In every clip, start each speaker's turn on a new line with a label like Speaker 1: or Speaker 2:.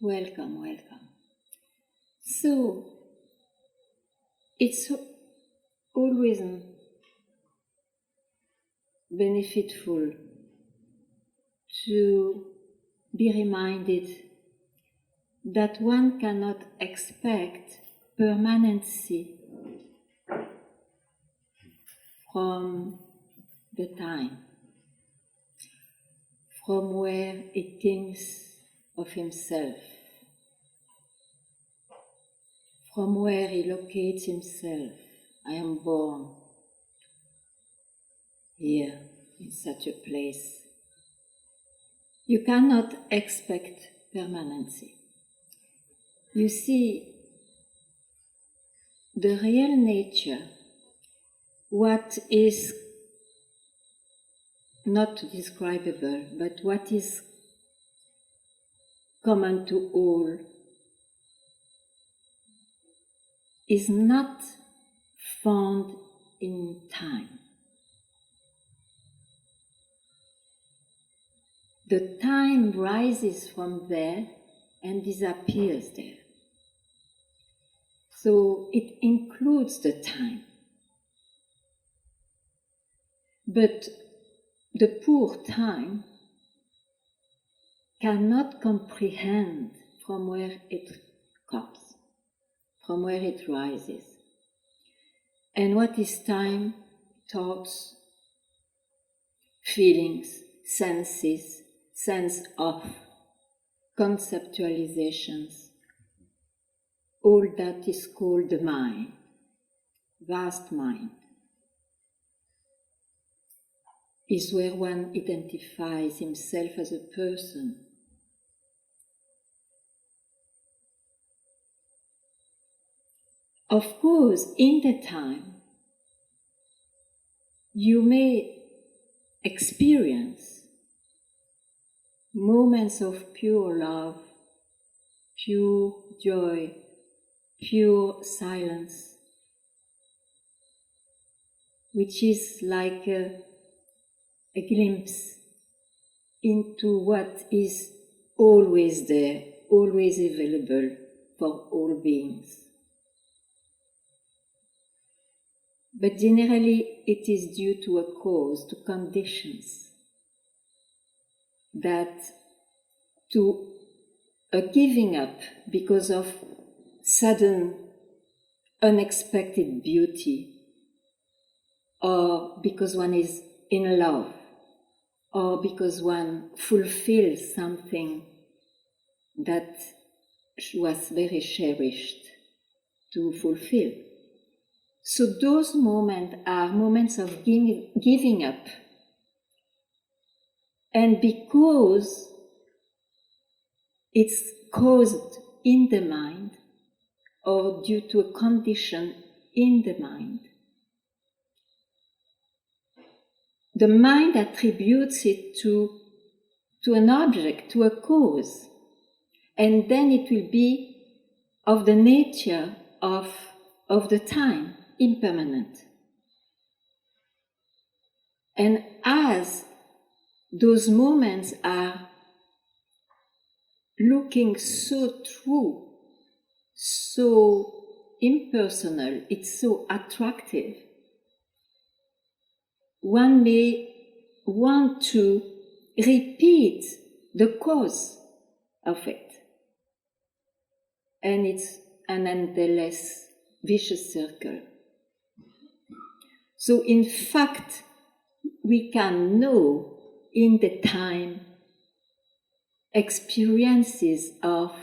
Speaker 1: Welcome, welcome. So, it's always beneficial to be reminded that one cannot expect permanency from the time, from where he thinks of himself, from where he locates himself. I am born here in such a place. You cannot expect permanency. You see, the real nature, what is not describable, but what is common to all, is not found in time. The time rises from there and disappears there. So it includes the time. But the poor time cannot comprehend from where it comes, from where it rises. And what is time? Thoughts, feelings, senses, sense of, conceptualizations. All that is called the mind, vast mind, is where one identifies himself as a person. Of course, in the time, you may experience moments of pure love, pure joy, pure silence, which is like a glimpse into what is always there, always available for all beings. But generally it is due to a cause, to conditions, that to a giving up because of sudden, unexpected beauty, or because one is in love, or because one fulfills something that was very cherished to fulfill. So those moments are moments of giving up. And because it's caused in the mind, or due to a condition in the mind, the mind attributes it to an object, to a cause, and then it will be of the nature of the time, impermanent. And as those moments are looking so true, so impersonal, it's so attractive, one may want to repeat the cause of it. And it's an endless vicious circle. So in fact, we can know in the time experiences of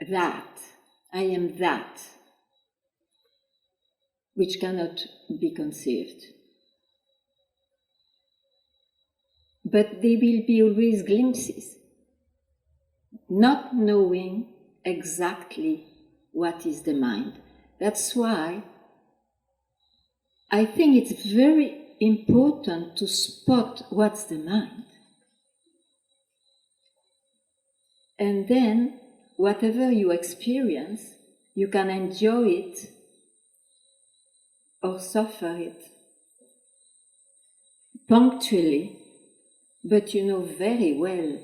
Speaker 1: that, I am that, which cannot be conceived. But they will be always glimpses, not knowing exactly what is the mind. That's why I think it's very important to spot what's the mind. And then, whatever you experience, you can enjoy it or suffer it punctually, but you know very well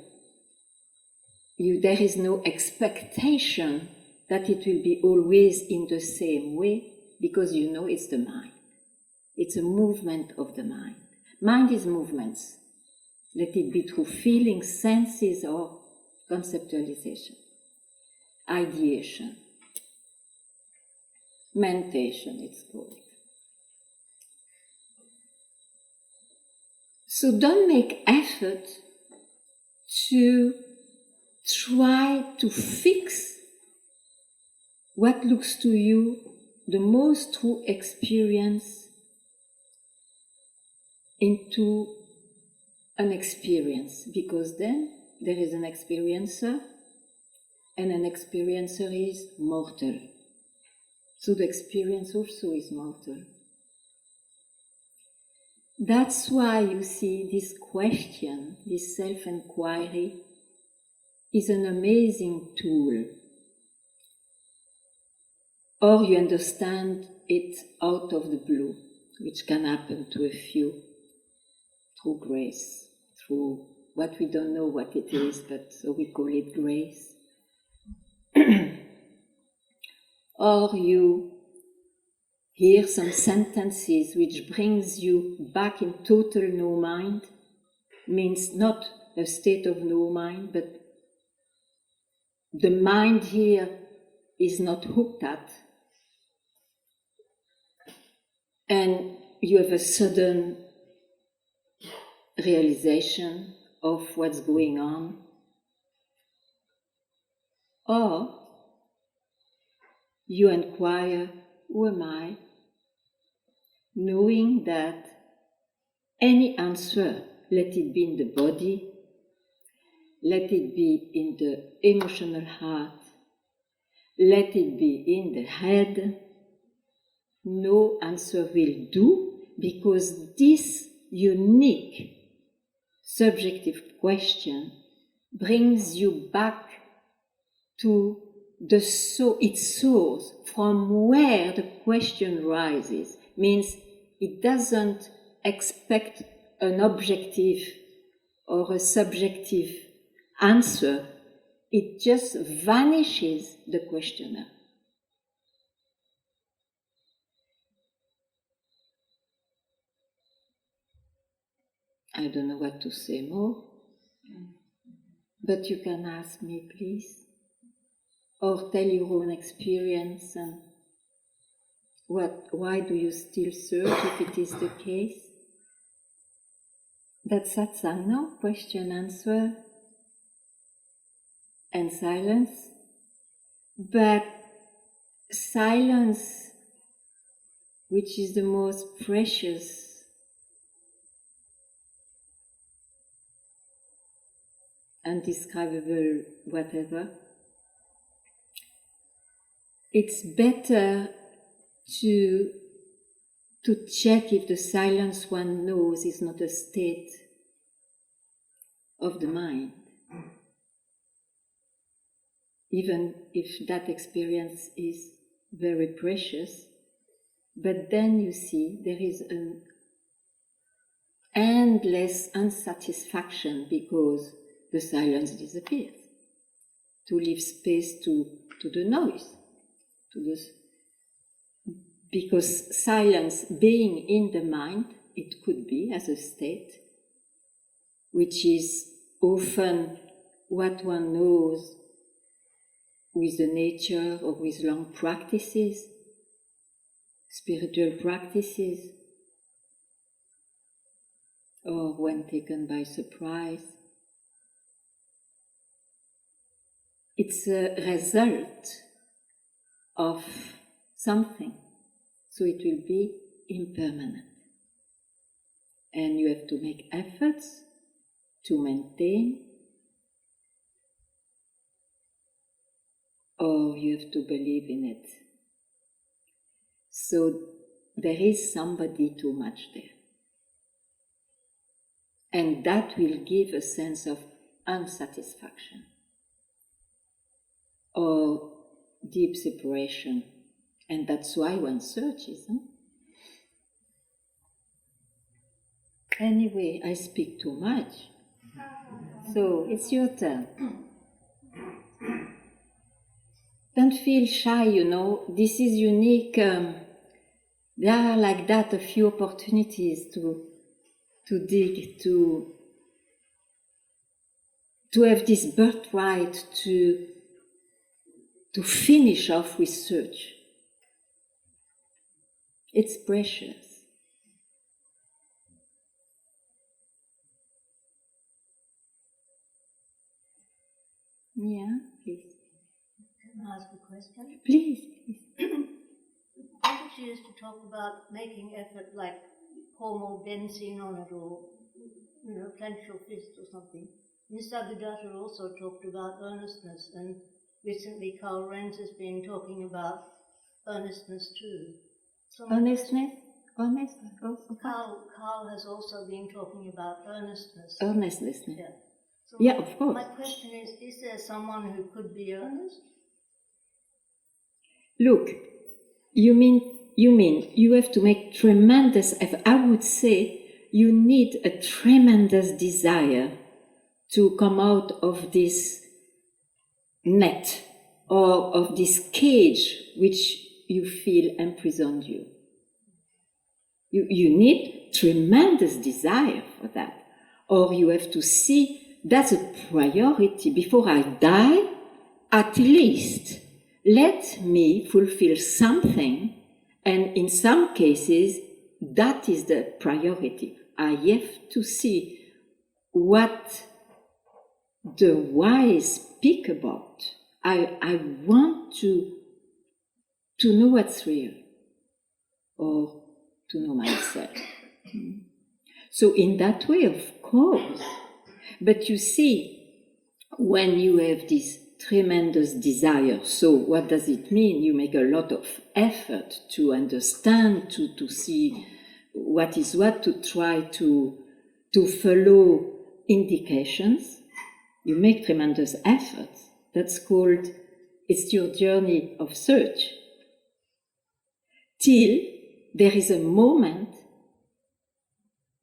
Speaker 1: there is no expectation that it will be always in the same way, because you know it's the mind. It's a movement of the mind. Mind is movements. Let it be through feelings, senses, or conceptualization, ideation, mentation, it's called. So don't make effort to try to fix what looks to you the most true experience into an experience, because then there is an experiencer, and an experiencer is mortal. So the experience also is mortal. That's why you see this question, this self-inquiry, is an amazing tool. Or you understand it out of the blue, which can happen to a few, through grace, through what we don't know what it is, but so we call it grace. Or you hear some sentences which brings you back in total no mind, means not a state of no mind, but the mind here is not hooked at, and you have a sudden realization of what's going on. Or you inquire, who am I? Knowing that any answer, let it be in the body, let it be in the emotional heart, let it be in the head, no answer will do, because this unique subjective question brings you back to its source, from where the question rises. Means it doesn't expect an objective or a subjective answer, it just vanishes the questioner. I don't know what to say more, but you can ask me, please, or tell your own experience and why do you still search if it is the case? That's satsang, no? Question, answer, and silence. But silence, which is the most precious, undescribable, whatever, it's better to check if the silence one knows is not a state of the mind, even if that experience is very precious. But then you see there is an endless unsatisfaction because the silence disappears, to leave space to the noise, because silence being in the mind, it could be as a state, which is often what one knows with the nature or with long practices, spiritual practices, or when taken by surprise. It's a result of something, so it will be impermanent. And you have to make efforts to maintain, or you have to believe in it. So there is somebody too much there. And that will give a sense of unsatisfaction or deep separation. And that's why one searches. Anyway, I speak too much. So it's your turn. don't feel shy, this is unique. There are like that a few opportunities to dig, to have this birthright to finish off research. It's precious. Yeah, please.
Speaker 2: Can I ask a question?
Speaker 1: Please.
Speaker 2: She used to talk about making effort, like pour more benzene on it, or clench your fist or something. Miss Agudata also talked about earnestness, and recently Carl Renz has been talking about earnestness too. So
Speaker 1: Honestness?
Speaker 2: Carl has also been talking about earnestness.
Speaker 1: Earnestness.
Speaker 2: Yeah. So
Speaker 1: Yeah, of course.
Speaker 2: My question is there someone who could be earnest?
Speaker 1: Look, you mean you have to make tremendous effort. I would say you need a tremendous desire to come out of this net or of this cage which you feel imprisoned you. You need tremendous desire for that. Or you have to see that's a priority. Before I die, at least let me fulfill something, and in some cases, that is the priority. I have to see what the wise speak about. I want to know what's real, or to know myself. So in that way, of course. But you see, when you have this tremendous desire, so what does it mean? You make a lot of effort to understand, to see what is what, to try to follow indications. You make tremendous efforts. That's called, it's your journey of search. Till there is a moment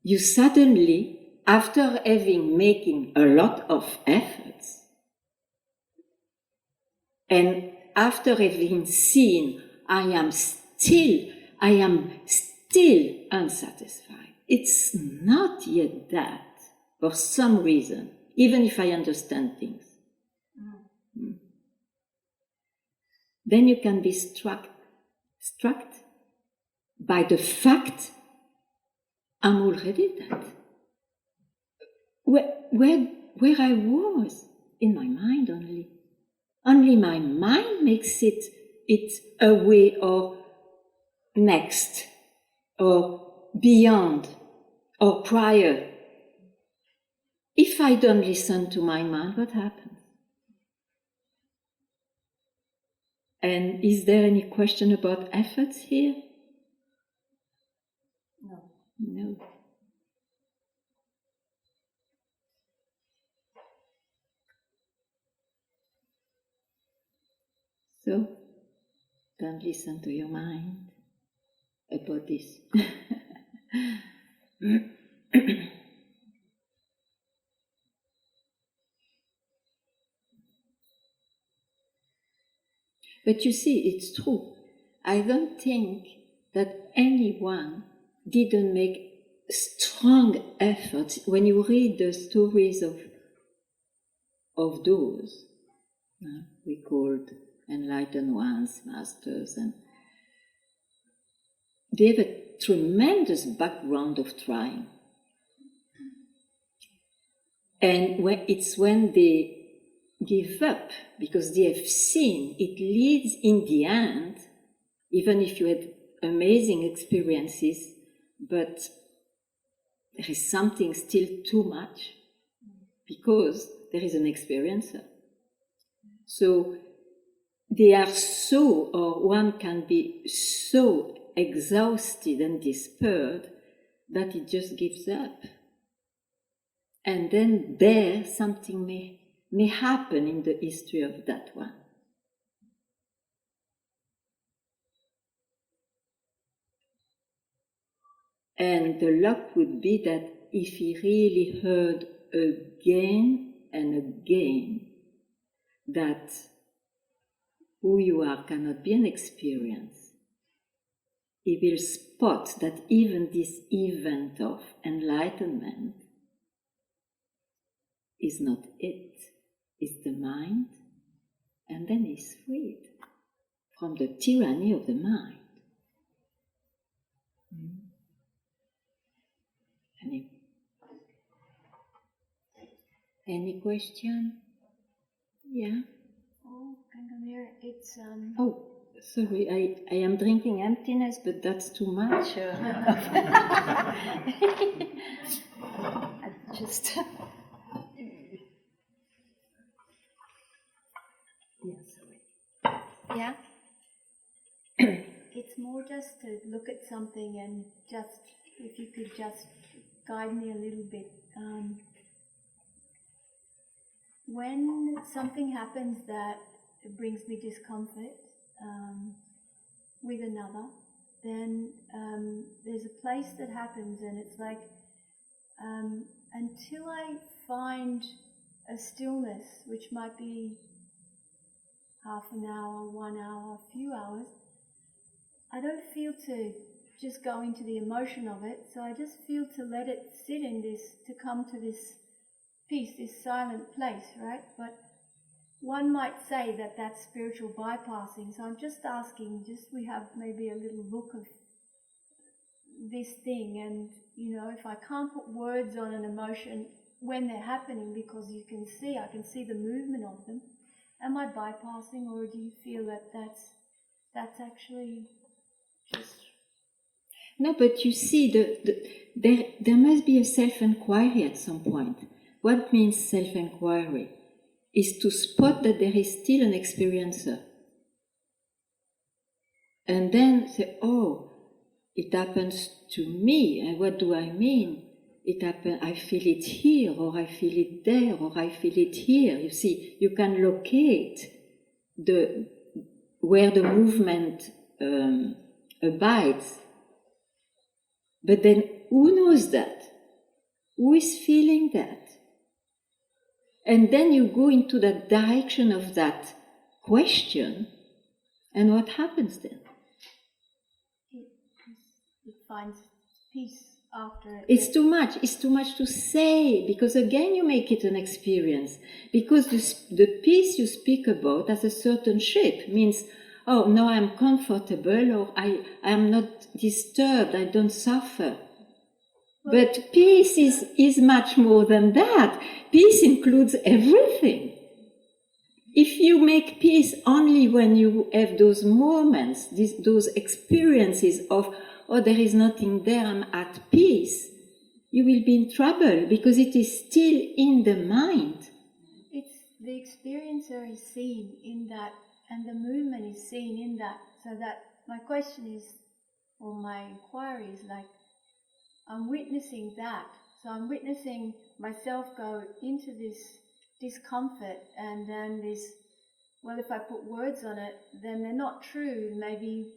Speaker 1: you suddenly, after making a lot of efforts, and after having seen I am still unsatisfied, it's not yet that, for some reason, even if I understand things. Then you can be struck by the fact I'm already that. Where I was, in my mind only. Only my mind makes it away or next or beyond or prior. If I don't listen to my mind, what happens? And is there any question about efforts here? No. So, don't listen to your mind about this. But you see, it's true. I don't think that anyone didn't make strong efforts. When you read the stories of those we called enlightened ones, masters, and they have a tremendous background of trying. And it's when they give up, because they have seen it leads in the end, even if you had amazing experiences, but there is something still too much, because there is an experiencer. So they are so, or one can be so exhausted and despaired that it just gives up. And then there something may happen in the history of that one. And the luck would be that if he really heard again and again that who you are cannot be an experience, he will spot that even this event of enlightenment is not it, it's the mind, and then he's freed from the tyranny of the mind. Any question? Yeah?
Speaker 3: Oh, Ganga Mira, it's...
Speaker 1: Oh, sorry, I am drinking emptiness, but that's too much.
Speaker 3: I just...
Speaker 1: Yes, sorry.
Speaker 3: Yeah? It's more just to look at something and just, if you could just guide me a little bit. When something happens that brings me discomfort with another, then there's a place that happens, and it's like until I find a stillness, which might be half an hour, 1 hour, a few hours, I don't feel to just go into the emotion of it, so I just feel to let it sit in this, to come to this peace, this silent place, right? But one might say that that's spiritual bypassing, so I'm just asking, just we have maybe a little look of this thing, and if I can't put words on an emotion when they're happening, because I can see the movement of them, am I bypassing, or do you feel that that's actually just...
Speaker 1: No, but you see, there must be a self-inquiry at some point. What means self-inquiry? Is to spot that there is still an experiencer. And then say, oh, it happens to me, and what do I mean? I feel it here, or I feel it there, or I feel it here. You see, you can locate where the movement abides. But then who knows that? Who is feeling that? And then you go into that direction of that question, and what happens then?
Speaker 3: It finds peace after it.
Speaker 1: It's too much to say, because again you make it an experience. Because the peace you speak about as a certain shape means, oh, no, I'm comfortable, or I am not disturbed, I don't suffer. But peace is much more than that. Peace includes everything. If you make peace only when you have those moments, those experiences of, oh, there is nothing there, I'm at peace, you will be in trouble, because it is still in the mind.
Speaker 3: It's the experiencer is seen in that, and the movement is seen in that. So that my question is, or my inquiry is like, I'm witnessing that. So I'm witnessing myself go into this discomfort, and then this, well, if I put words on it, then they're not true. Maybe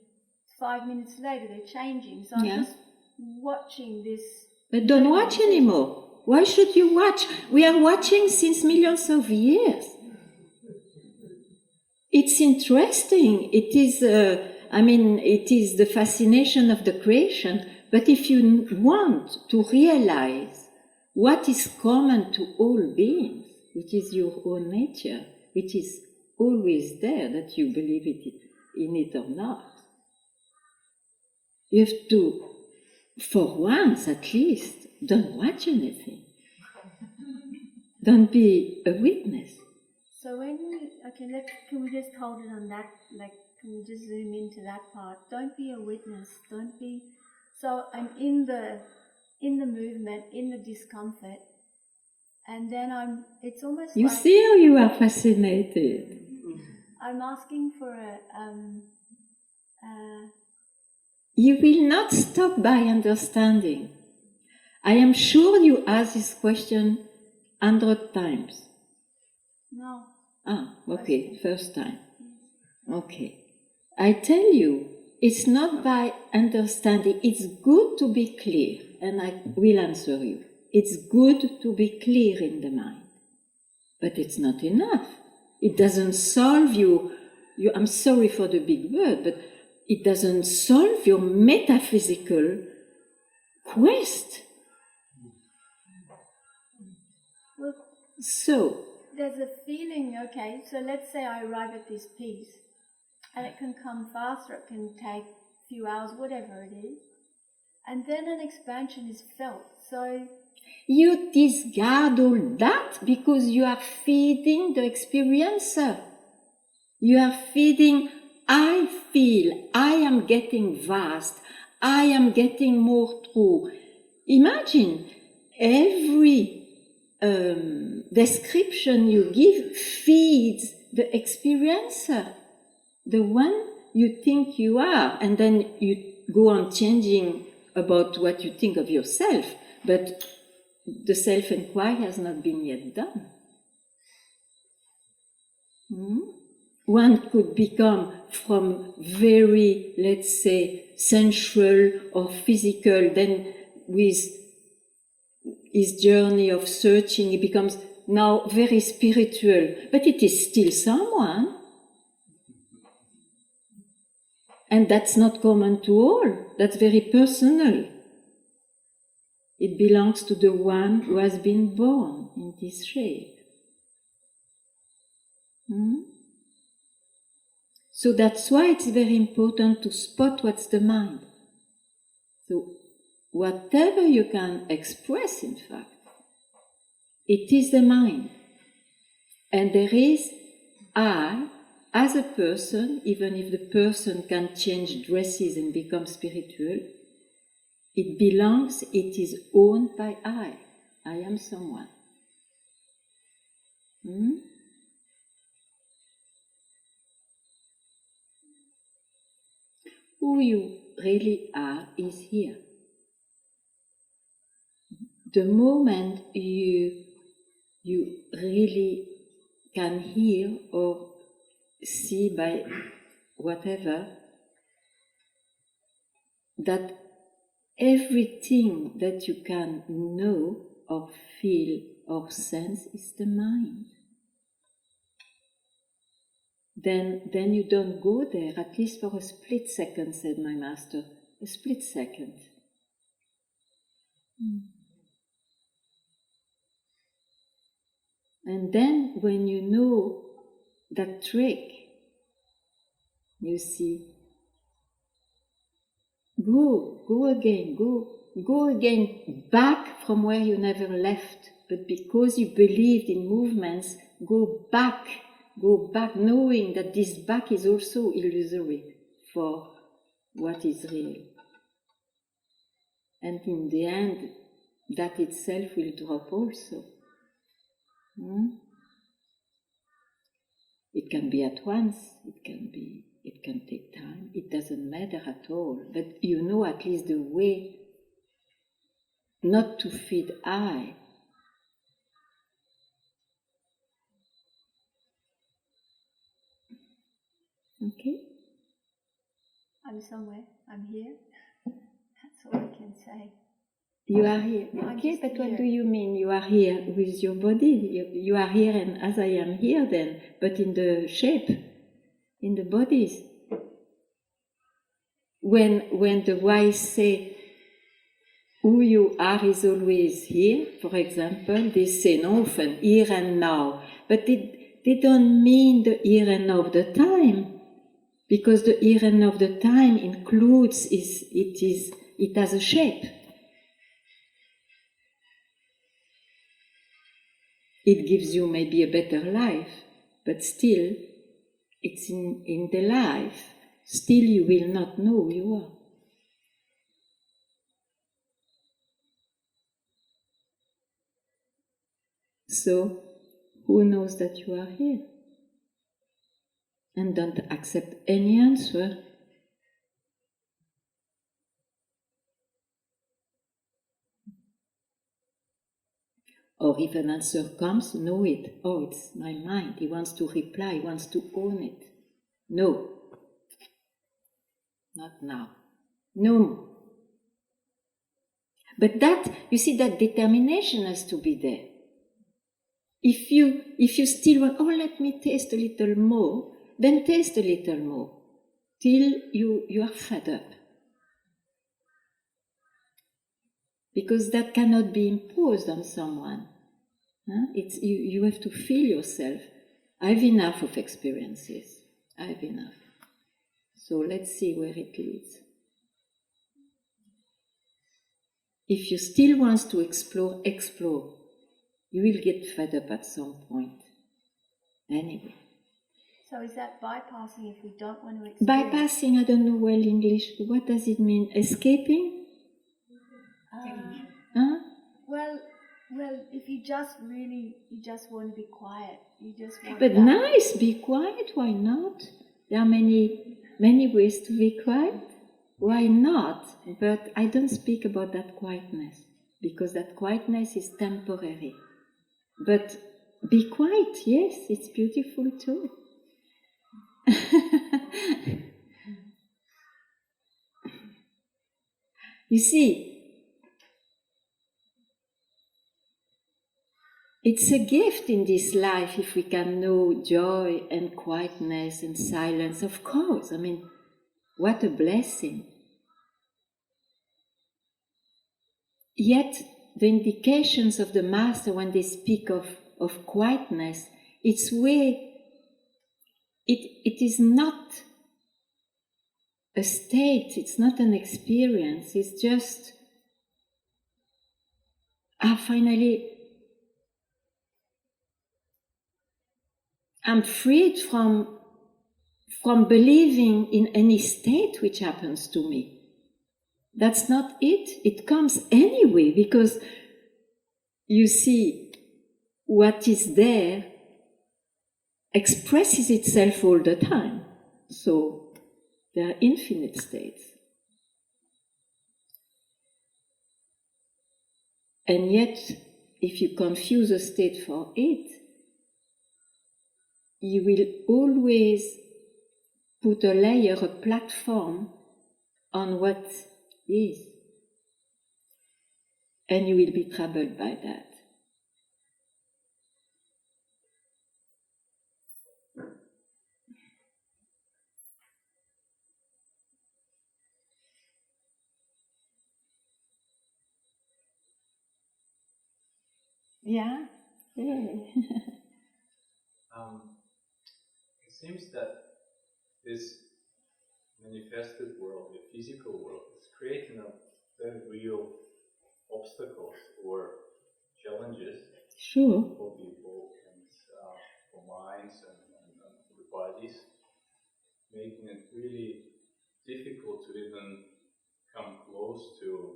Speaker 3: 5 minutes later they're changing. So I'm just watching this.
Speaker 1: But don't watch anymore. Why should you watch? We are watching since millions of years. It's interesting. It is, it is the fascination of the creation. But if you want to realize what is common to all beings, which is your own nature, which is always there, that you believe in it or not, you have to, for once at least, don't watch anything. Don't be a witness.
Speaker 3: So when can we just hold it on that, like, can we just zoom into that part? Don't be a witness, don't be... So I'm in the movement, in the discomfort, and then it's almost
Speaker 1: you
Speaker 3: like...
Speaker 1: You see how you are fascinated.
Speaker 3: I'm asking for
Speaker 1: You will not stop by understanding. I am sure you asked this question 100 times.
Speaker 3: No.
Speaker 1: Ah, okay, first time. Okay. I tell you, it's not by understanding. It's good to be clear, and I will answer you. It's good to be clear in the mind. But it's not enough. It doesn't solve you I'm sorry for the big word, but it doesn't solve your metaphysical quest.
Speaker 3: Well,
Speaker 1: So,
Speaker 3: there's a feeling, okay, so let's say I arrive at this peace, and it can come faster, it can take a few hours, whatever it is, and then an expansion is felt. So
Speaker 1: you discard all that because you are feeding the experiencer. You are feeding, I feel, I am getting vast, I am getting more true. Imagine every description you give feeds the experiencer, the one you think you are, and then you go on changing about what you think of yourself, but the self-inquiry has not been yet done. One could become from very, let's say, sensual or physical, then with his journey of searching, he becomes now very spiritual, but it is still someone. And that's not common to all. That's very personal. It belongs to the one who has been born in this shape. So that's why it's very important to spot what's the mind. So whatever you can express, in fact, it is the mind. And there is I, as a person, even if the person can change dresses and become spiritual, it belongs, it is owned by I. I am someone. Who you really are is here. The moment you really can hear or see by whatever, that everything that you can know or feel or sense is the mind. Then you don't go there, at least for a split second, said my master. A split second. And then when you know that trick, you see, go again back from where you never left. But because you believed in movements, go back knowing that this back is also illusory for what is real. And in the end, that itself will drop also. It can be at once, it can take time, it doesn't matter at all, but you know at least the way not to feed I. Okay?
Speaker 3: I'm somewhere, I'm here. That's all I can say.
Speaker 1: You are here. Okay, but what do you mean? You are here with your body. You are here, and as I am here then, but in the shape, in the bodies. When the wise say, who you are is always here, for example, they say often, here and now. But they don't mean the here and now of the time, because the here and now of the time includes, it has a shape. It gives you maybe a better life, but still, it's in the life. Still you will not know who you are. So, who knows that you are here? And don't accept any answer. Or if an answer comes, know it. Oh, it's my mind. He wants to reply, he wants to own it. No. Not now. No. But that, you see, that determination has to be there. If you still want, oh, let me taste a little more, then taste a little more, till you are fed up. Because that cannot be imposed on someone. It's, you have to feel yourself. I have enough of experiences. I have enough. So let's see where it leads. If you still want to explore, explore. You will get fed up at some point. Anyway.
Speaker 3: So is that bypassing if we don't want to experience?
Speaker 1: Bypassing, I don't know well English. What does it mean? Escaping? Huh?
Speaker 3: Well, if you just want to be quiet, you just want.
Speaker 1: But nice, be quiet. Why not? There are many ways to be quiet. Why not? But I don't speak about that quietness, because that quietness is temporary. But be quiet, yes, it's beautiful too. You see, it's a gift in this life if we can know joy and quietness and silence, of course. I mean, what a blessing. Yet, the indications of the Master when they speak of quietness, it is not a state, it's not an experience, it's just, finally, I'm freed from believing in any state which happens to me. That's not it. It comes anyway, because you see, what is there expresses itself all the time. So there are infinite states. And yet, if you confuse a state for it, you will always put a layer, a platform on what is. And you will be troubled by that. Yeah? Yeah.
Speaker 4: It seems that this manifested world, the physical world, is creating a very real obstacles or challenges
Speaker 1: Sure.
Speaker 4: for people and for minds and for the bodies, making it really difficult to even come close to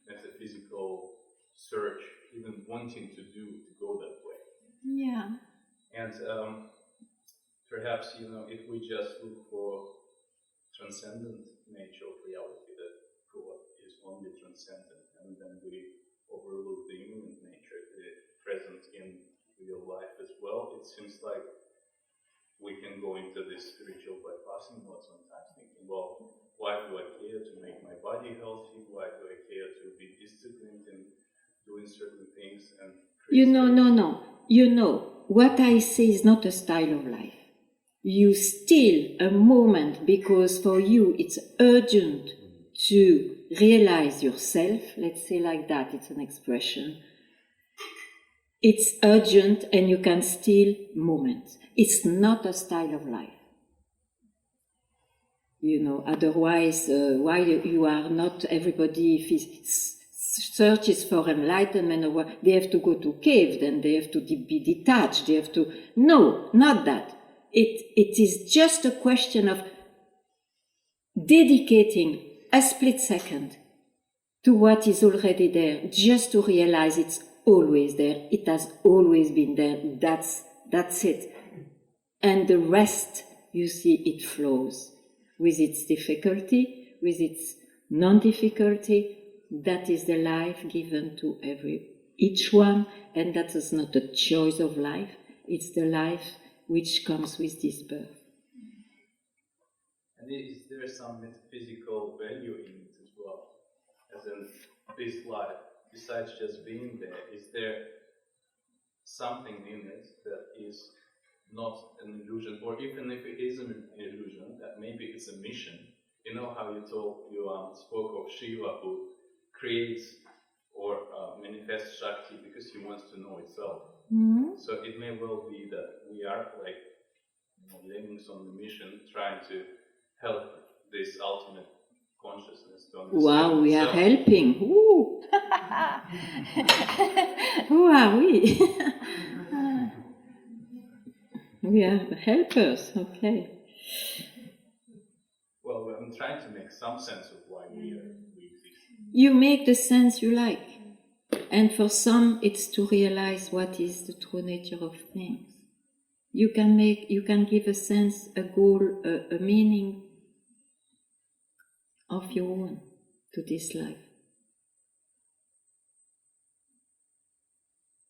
Speaker 4: metaphysical search, even wanting to go that way.
Speaker 1: Yeah.
Speaker 4: And perhaps, if we just look for transcendent nature of reality, that God is only transcendent, and then we overlook the immanent nature present in real life as well, it seems like we can go into this spiritual bypassing mode sometimes, thinking, well, why do I care to make my body healthy? Why do I care to be disciplined in doing certain things? And
Speaker 1: no. What I say is not a style of life. You still a moment, because for you it's urgent to realize yourself, let's say like that, it's an expression. It's urgent and you can still moment. It's not a style of life. Otherwise, why you are not, everybody searches for enlightenment, or they have to go to cave, then they have to be detached, no, not that. It is just a question of dedicating a split second to what is already there, just to realize it's always there, it has always been there, that's it. And the rest, you see, it flows with its difficulty, with its non-difficulty. That is the life given to each one, and that is not a choice of life, it's the life which comes with this birth.
Speaker 4: And is there some metaphysical value in it as well? As in this life, besides just being there, is there something in it that is not an illusion, or even if it is an illusion, that maybe it's a mission. You know how you spoke of Shiva, who creates or manifests Shakti because he wants to know itself.
Speaker 1: Mm-hmm.
Speaker 4: So it may well be that we are like lemmings on the mission, trying to help this ultimate consciousness to understand.
Speaker 1: Wow, we are
Speaker 4: itself.
Speaker 1: helping. Ooh. Who are we? We are helpers, okay.
Speaker 4: Well, I'm trying to make some sense of why we exist.
Speaker 1: You make the sense you like. And for some, it's to realize what is the true nature of things. You can give a sense, a goal, a meaning of your own to this life.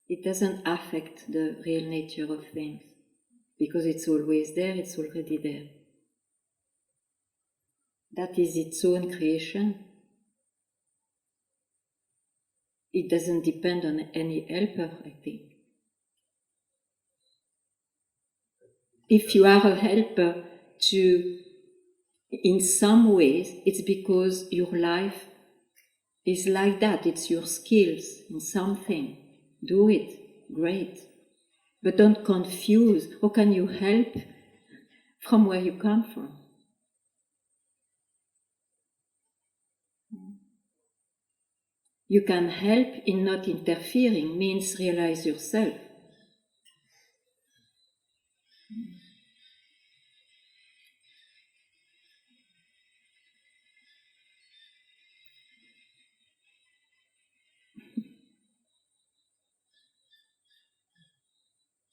Speaker 1: It doesn't affect the real nature of things, because it's always there, it's already there. That is its own creation. It doesn't depend on any helper, I think. If you are a helper in some ways, it's because your life is like that. It's your skills in something. Do it. Great. But don't confuse. How can you help from where you come from? You can help in not interfering, means realize yourself.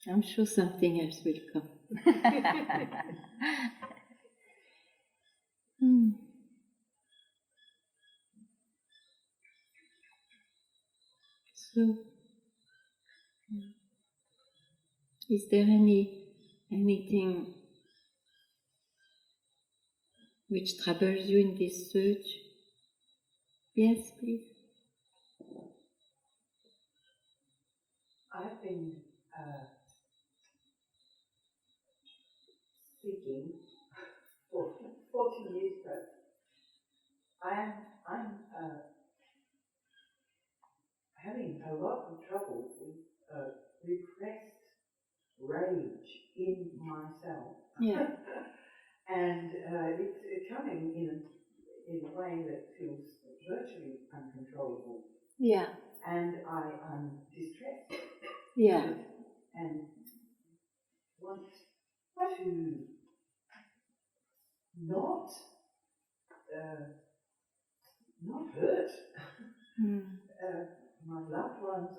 Speaker 1: I'm sure something else will come. So, is there anything which troubles you in this search? Yes, please.
Speaker 5: I've been speaking for 40 years, but I'm having a lot of trouble with repressed rage in myself.
Speaker 1: Yeah.
Speaker 5: And it's coming in a way that feels virtually uncontrollable.
Speaker 1: Yeah.
Speaker 5: And I'm distressed.
Speaker 1: Yeah.
Speaker 5: And want to not hurt my loved ones,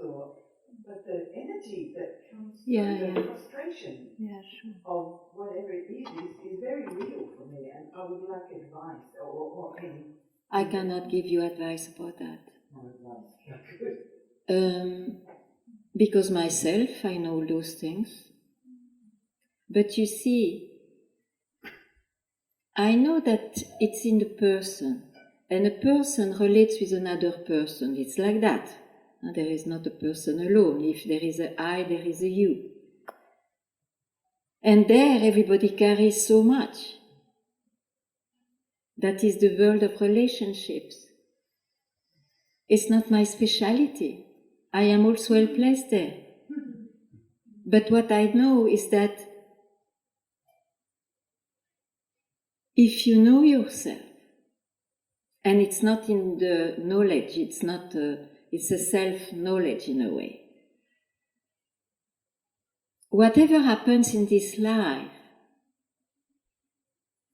Speaker 5: but the energy that comes through the frustration of whatever it is very real for me, and I would like advice or any.
Speaker 1: I cannot give you advice about that.
Speaker 5: No advice.
Speaker 1: Because myself, I know those things. But you see, I know that it's in the person, and a person relates with another person. It's like that. There is not a person alone. If there is a I, there is a you. And there everybody carries so much. That is the world of relationships. It's not my speciality. I am also well placed there. But what I know is that if you know yourself, and it's not in the knowledge, it's a self-knowledge in a way. Whatever happens in this life,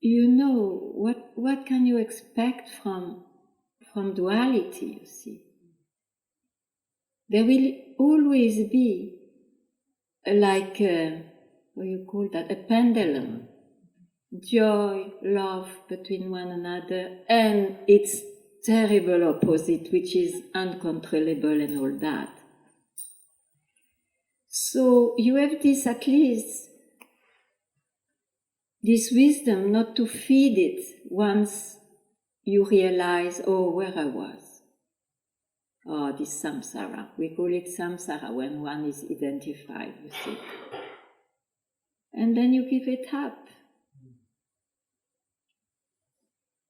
Speaker 1: you know, what can you expect from duality, you see? There will always be like, what do you call that, a pendulum. Joy, love between one another, and its terrible opposite, which is uncontrollable and all that. So you have this, at least, this wisdom not to feed it once you realize, oh, where I was. Oh, this samsara. We call it samsara when one is identified, you see. and then you give it up.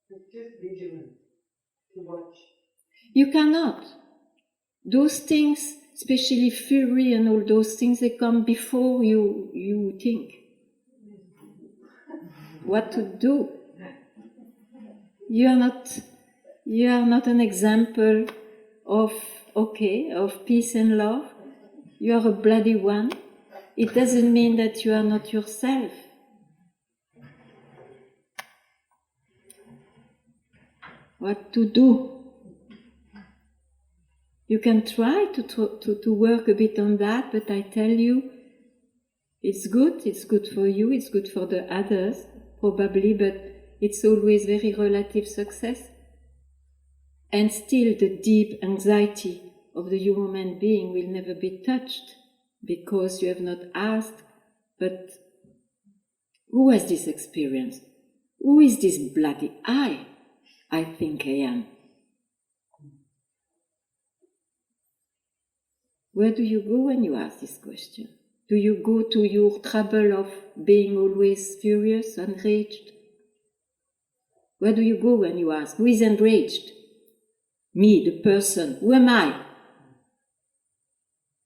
Speaker 5: It's just vigilant to watch.
Speaker 1: You cannot. Those things, especially fury and all those things, they come before you think what to do. You are not an example of peace and love. You are a bloody one. It doesn't mean that you are not yourself. What to do? You can try to work a bit on that, but I tell you, it's good for you, it's good for the others, probably, but it's always very relative success. And still the deep anxiety of the human being will never be touched, because you have not asked, but who has this experience? Who is this bloody I think I am? Where do you go when you ask this question? Do you go to your trouble of being always furious, enraged? Where do you go when you ask, who is enraged? Me, the person. Who am I?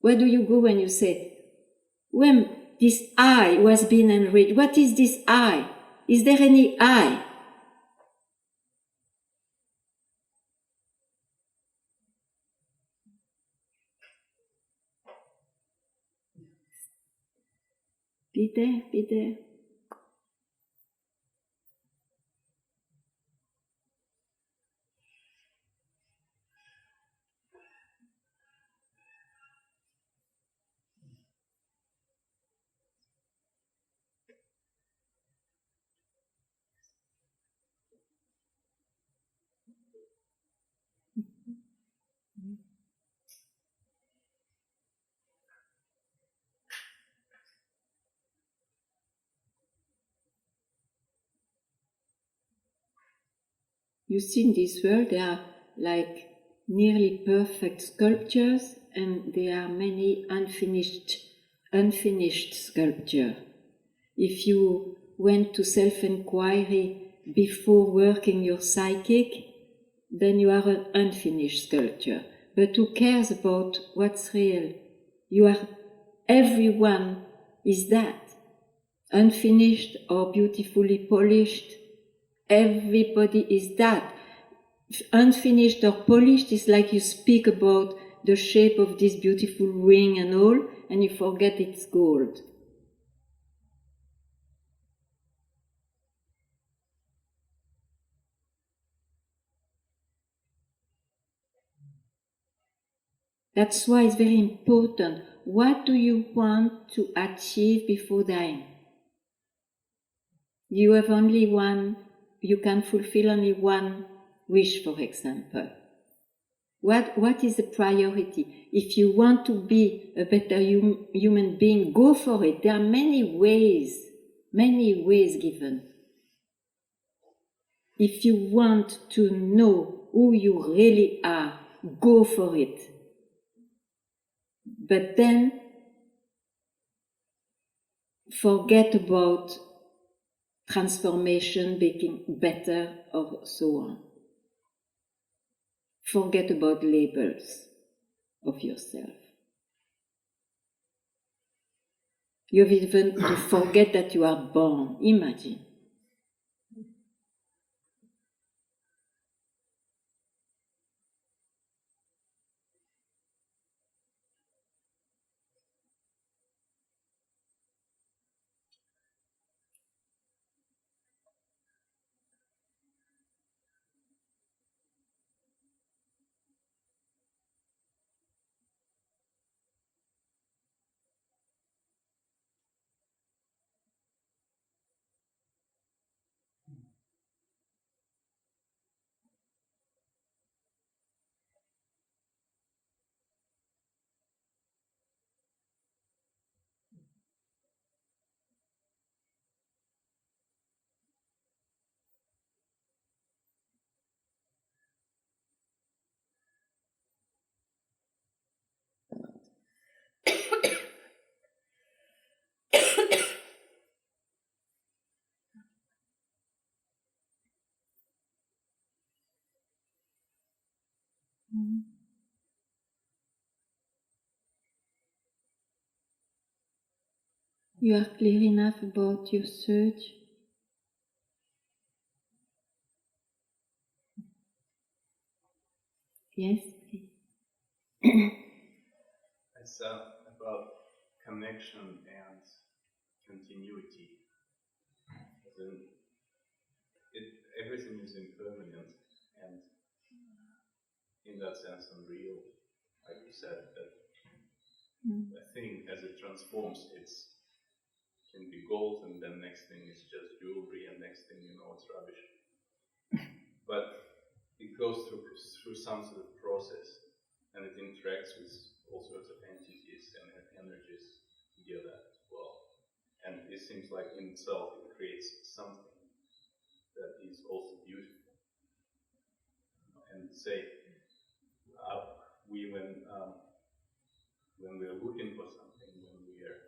Speaker 1: Where do you go when you say, when this I was being enraged? What is this I? Is there any I? Be there, be there. You see, in this world there are like nearly perfect sculptures, and there are many unfinished sculpture. If you went to self-inquiry before working your psychic, then you are an unfinished sculpture. But who cares about what's real? Everyone is that. Unfinished or beautifully polished. Everybody is that. Unfinished or polished is like you speak about the shape of this beautiful ring and all, and you forget it's gold. That's why it's very important. What do you want to achieve before dying? You have only one, you can fulfill only one wish, for example. What is the priority? If you want to be a better human being, go for it. There are many ways given. If you want to know who you really are, go for it. But then forget about transformation, making better, or so on. Forget about labels of yourself. You have even to forget that you are born. Imagine. You are clear enough about your search? Yes, please.
Speaker 4: It's about connection and continuity. Then everything is impermanent and in that sense unreal. Like you said, that a thing as it transforms, it can be gold, and then next thing is just jewelry, and next thing you know it's rubbish. But it goes through some sort of process, and it interacts with all sorts of entities and energies together as well. And it seems like in itself it creates something that is also beautiful. And say, when we are looking for something, when we are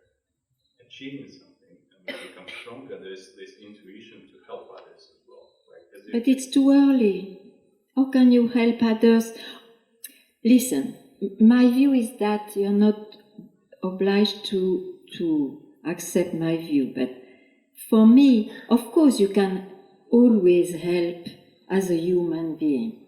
Speaker 4: achieving something, and we become stronger, there's this intuition to help others as well. Like,
Speaker 1: but it's too early. How can you help others? Listen, my view is that you're not obliged to accept my view, but for me, of course, you can always help as a human being.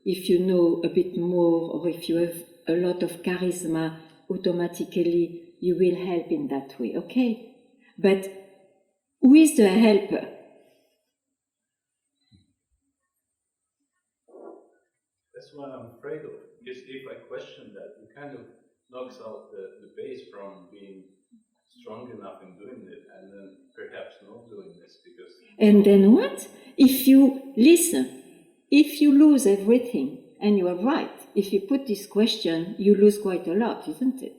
Speaker 1: If you know a bit more, or if you have a lot of charisma, automatically you will help in that way, okay? But who is the helper?
Speaker 4: That's what I'm afraid of. Because if I question that, it kind of knocks out the base from being strong enough in doing it, and then perhaps not doing this because...
Speaker 1: And then what? If you listen, if you lose everything, and you are right, if you put this question, you lose quite a lot, isn't it?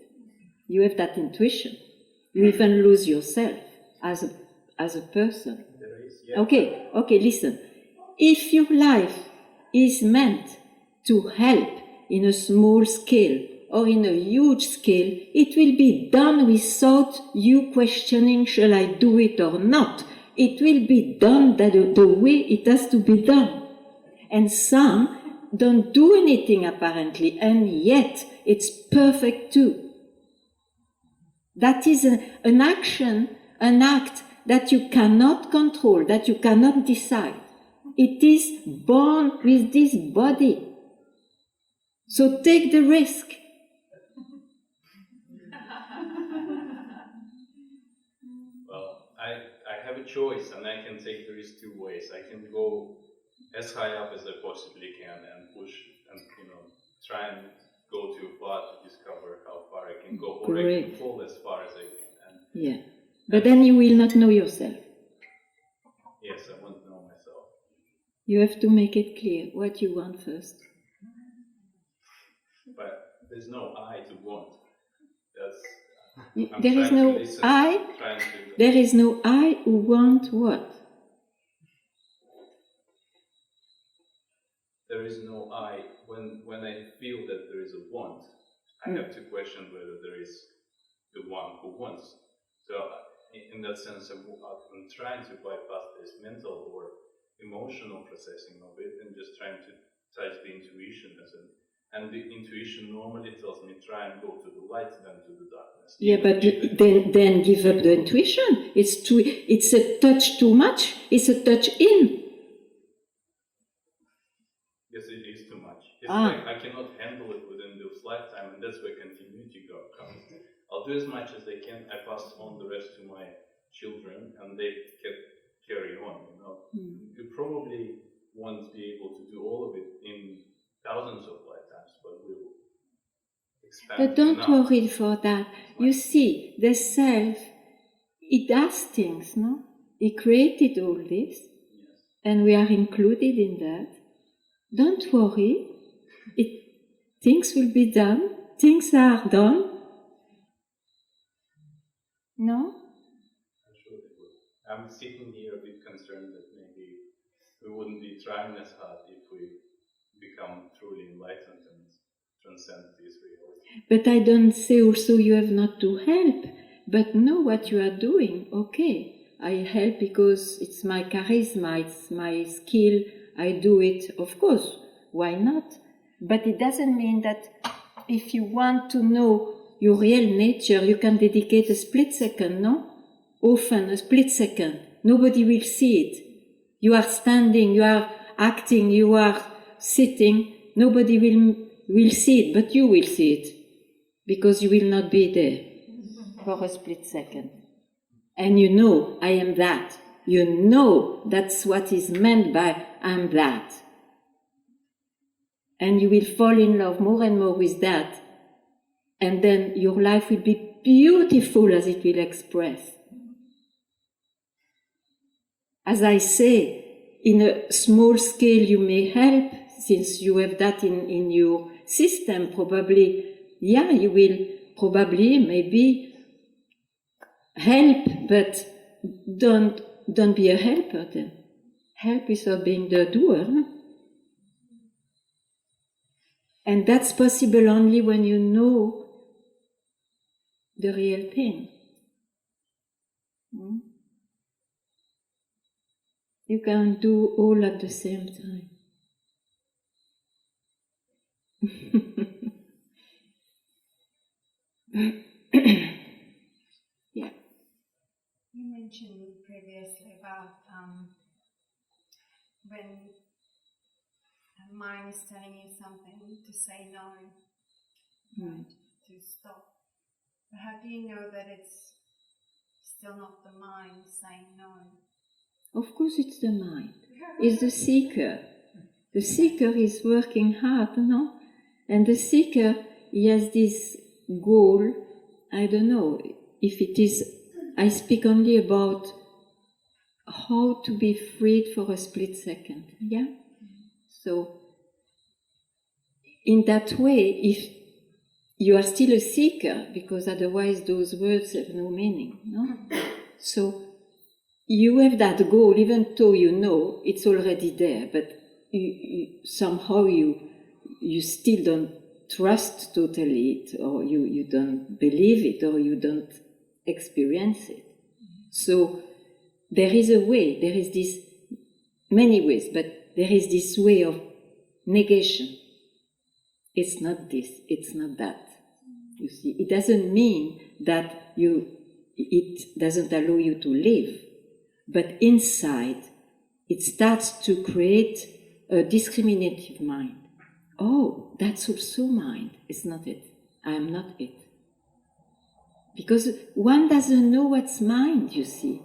Speaker 1: You have that intuition. You even lose yourself as a person.
Speaker 4: There is, yeah.
Speaker 1: Okay, listen. If your life is meant to help in a small scale or in a huge scale, it will be done without you questioning, shall I do it or not? It will be done the way it has to be done. And some don't do anything apparently, and yet it's perfect too. That is an act that you cannot control, that you cannot decide. It is born with this body. So take the risk.
Speaker 4: Well, I have a choice, and I can take the risk two ways. I can go as high up as I possibly can and push and, try and go too far to discover how far I can go, or I can fall as far as I can.
Speaker 1: But then you will not know yourself.
Speaker 4: Yes, I won't know myself.
Speaker 1: You have to make it clear what you want first.
Speaker 4: But there's no I to want.
Speaker 1: There is no I. There is no I who want what?
Speaker 4: There is no I. When I feel that there is a want, I have to question whether there is the one who wants. So in that sense, I'm trying to bypass this mental or emotional processing of it and just trying to touch the intuition and the intuition normally tells me try and go to the light than to the darkness.
Speaker 1: Yeah, but then give up the intuition. It's a touch too much. It's a touch in.
Speaker 4: Yes, it is too much. It's like I cannot handle it within this lifetime, and that's where continuity comes. I'll do as much as I can. I pass on the rest to my children, and they can carry on. You probably won't be able to do all of it in thousands of lifetimes, but we'll expand.
Speaker 1: But don't worry for that. You see, the self, it does things, no? It created all this, and we are included in that. Don't worry. Things will be done. Things are done. No?
Speaker 4: I'm sure they will. I'm sitting here a bit concerned that maybe we wouldn't be trying as hard if we become truly enlightened and transcend this reality.
Speaker 1: But I don't say also you have not to help, but know what you are doing. Okay, I help because it's my charisma, it's my skill, I do it, of course, why not? But it doesn't mean that if you want to know your real nature, you can dedicate a split second, no? Often a split second. Nobody will see it. You are standing, you are acting, you are sitting. Nobody will see it, but you will see it. Because you will not be there for a split second. And you know, I am that. You know that's what is meant by I'm that. And you will fall in love more and more with that. And then your life will be beautiful as it will express. As I say, in a small scale you may help, since you have that in your system, probably, yeah, you will probably, maybe help, but don't be a helper then. Help without being the doer. Huh? And that's possible only when you know the real thing. You can do all at the same time. Yeah.
Speaker 6: You mentioned previously about when a mind is telling you something to say no, right, to stop. But how do you know that it's still not the mind saying no?
Speaker 1: Of course it's the mind. It's the seeker. The seeker is working hard, no? And the seeker, he has this goal, I don't know if it is, I speak only about how to be freed for a split second, yeah? So, in that way, if you are still a seeker, because otherwise those words have no meaning, no? So, you have that goal, even though you know it's already there, but somehow you still don't trust totally it, or you don't believe it, or you don't experience it. So there is a way, there is this, many ways, but there is this way of negation. It's not this, it's not that. You see, it doesn't mean that it doesn't allow you to live. But inside, it starts to create a discriminative mind. Oh, that's also mind. It's not it. I am not it. Because one doesn't know what's mind, you see.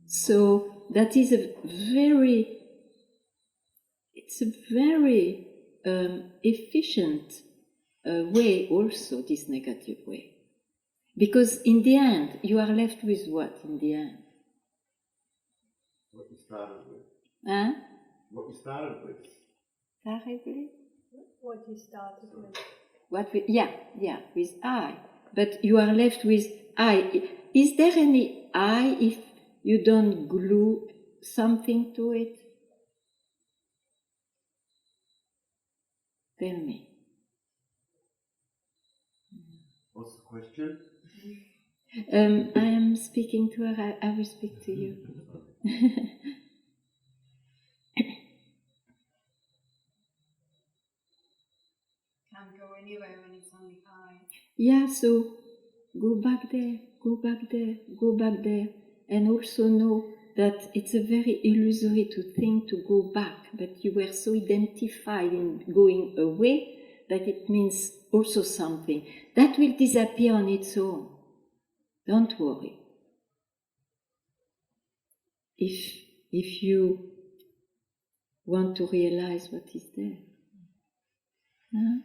Speaker 1: So that is a very efficient way also, this negative way. Because in the end, you are left with what in the end?
Speaker 7: What you started with.
Speaker 1: Huh?
Speaker 7: What you started with.
Speaker 1: Started with?
Speaker 3: What you started with.
Speaker 1: With I. But you are left with I. Is there any I if you don't glue something to it? Tell me.
Speaker 7: What's the question?
Speaker 1: I am speaking to her, I will speak to you.
Speaker 6: Can't go anywhere when it's only I.
Speaker 1: Yeah, so go back there, go back there, go back there, and also know that it's a very illusory to think to go back, but you were so identified in going away that it means also something. That will disappear on its own. Don't worry. If you want to realize what is there. Huh?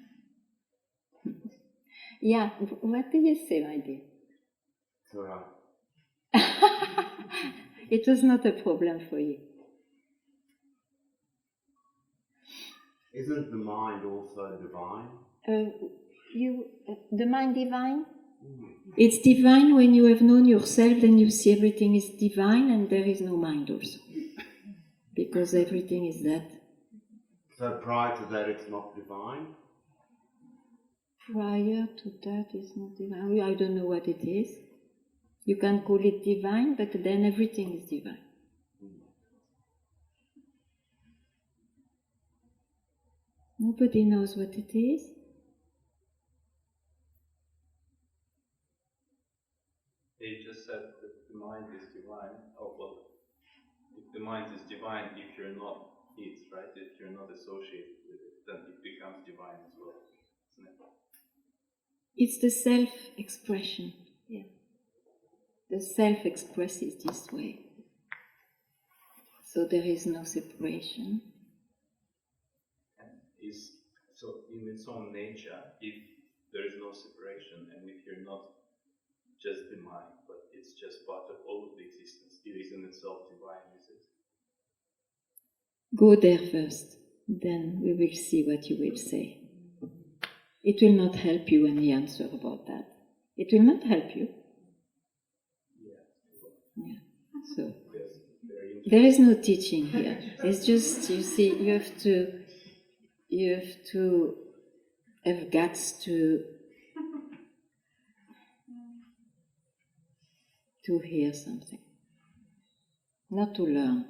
Speaker 1: Yeah, what do you say, my dear?
Speaker 7: It's all right.
Speaker 1: It was not a problem for you.
Speaker 7: Isn't the mind also divine?
Speaker 1: The mind divine? It's divine when you have known yourself, then you see everything is divine and there is no mind also. Because everything is that.
Speaker 7: So prior to that it's not divine?
Speaker 1: Prior to that it's not divine. I don't know what it is. You can call it divine, but then everything is divine. Nobody knows what it is.
Speaker 4: They just said that the mind is divine. Oh, well, if the mind is divine, if you're not it, right? If you're not associated with it, then it becomes divine as well, isn't it?
Speaker 1: It's the self-expression. Yeah. The self expresses this way. So there is no separation.
Speaker 4: And so in its own nature, if there is no separation, and if you're not just the mind, but it's just part of all of the existence, it is in itself divine, is it?
Speaker 1: Go there first, then we will see what you will say. It will not help you any answer about that. It will not help you. Yeah. So there is no teaching here. It's just, you see, you have to have guts to hear something, not to learn.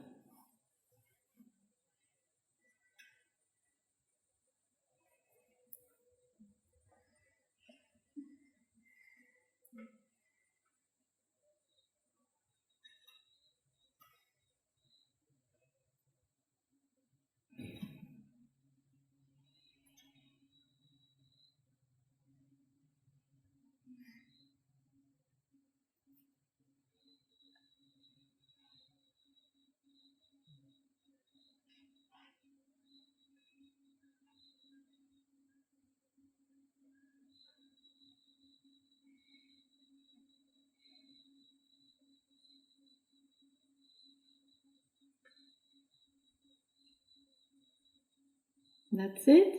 Speaker 1: That's it?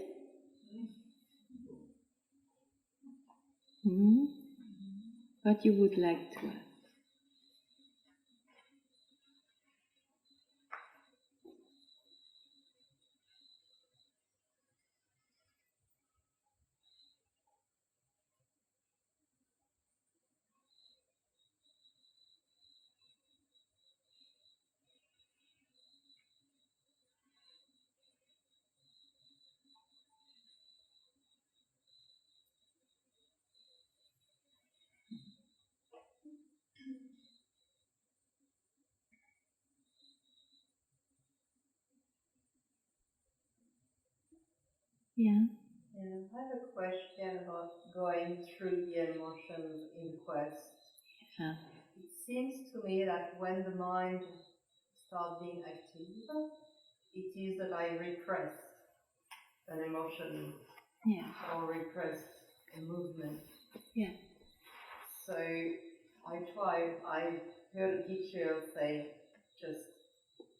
Speaker 1: What you would like to ask? Yeah.
Speaker 8: I have a question about going through the emotions in the quest.
Speaker 1: Yeah.
Speaker 8: It seems to me that when the mind starts being active, it is that I repress an emotion or repress a movement.
Speaker 1: Yeah.
Speaker 8: So I heard a teacher say just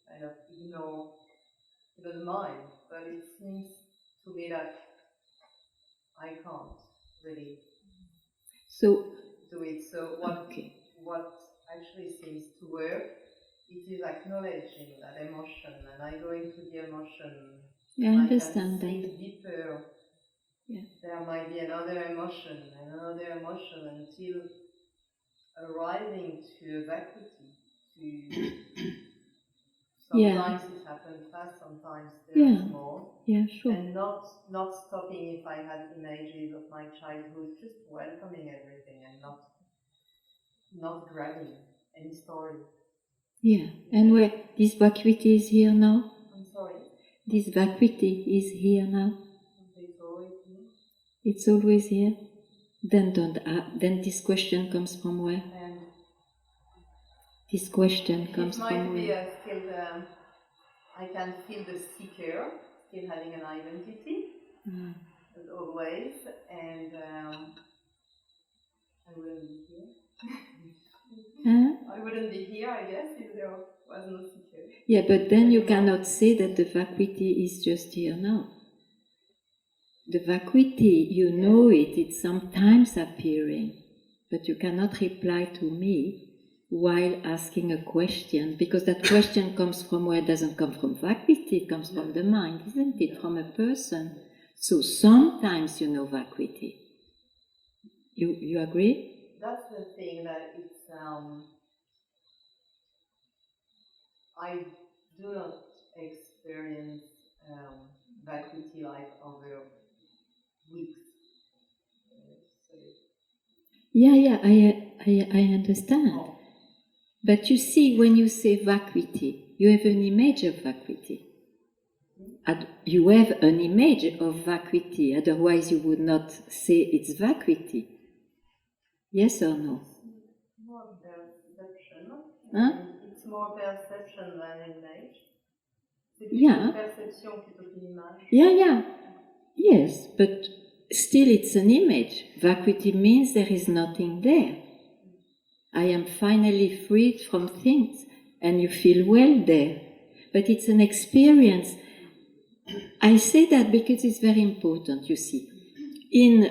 Speaker 8: kind of ignore the mind, but it seems to me that I can't really do it. So what actually seems to work, it is acknowledging that emotion, and I go into the emotion.
Speaker 1: Yeah, I understand
Speaker 8: can
Speaker 1: that.
Speaker 8: Think deeper.
Speaker 1: Yeah.
Speaker 8: There might be another emotion and another emotion until arriving to vacuity. Sometimes it happens fast, sometimes there's more.
Speaker 1: Yeah, sure.
Speaker 8: And not stopping if I had images of my childhood, just welcoming everything and not grabbing any story.
Speaker 1: Yeah, and where this vacuity is here now?
Speaker 8: I'm sorry?
Speaker 1: This vacuity is here now?
Speaker 8: It's always here.
Speaker 1: It's always here? Then then this question comes from where? This question comes from where?
Speaker 8: It might be still I can feel the seeker still having an identity, as always, and I wouldn't be here. I wouldn't be here, I guess, if there was no seeker.
Speaker 1: Yeah, but then you cannot say that the vacuity is just here now. The vacuity, you know it, it's sometimes appearing, but you cannot reply to me while asking a question, because that question comes from where? It doesn't come from vacuity, it comes from the mind, isn't it? From a person. So sometimes you know vacuity. You agree?
Speaker 8: That's the thing, that it's I do not experience vacuity like over weeks.
Speaker 1: Yeah, I understand.
Speaker 8: Oh.
Speaker 1: But you see, when you say vacuity, you have an image of vacuity. You have an image of vacuity, otherwise you would not say it's vacuity. Yes or no?
Speaker 8: More perception.
Speaker 1: Huh?
Speaker 8: It's more perception than image. C'est
Speaker 1: Yeah.
Speaker 8: perception plutôt qu'une image.
Speaker 1: Yeah. Yes, but still it's an image. Vacuity means there is nothing there. I am finally freed from things, and you feel well there. But it's an experience. I say that because it's very important, you see. In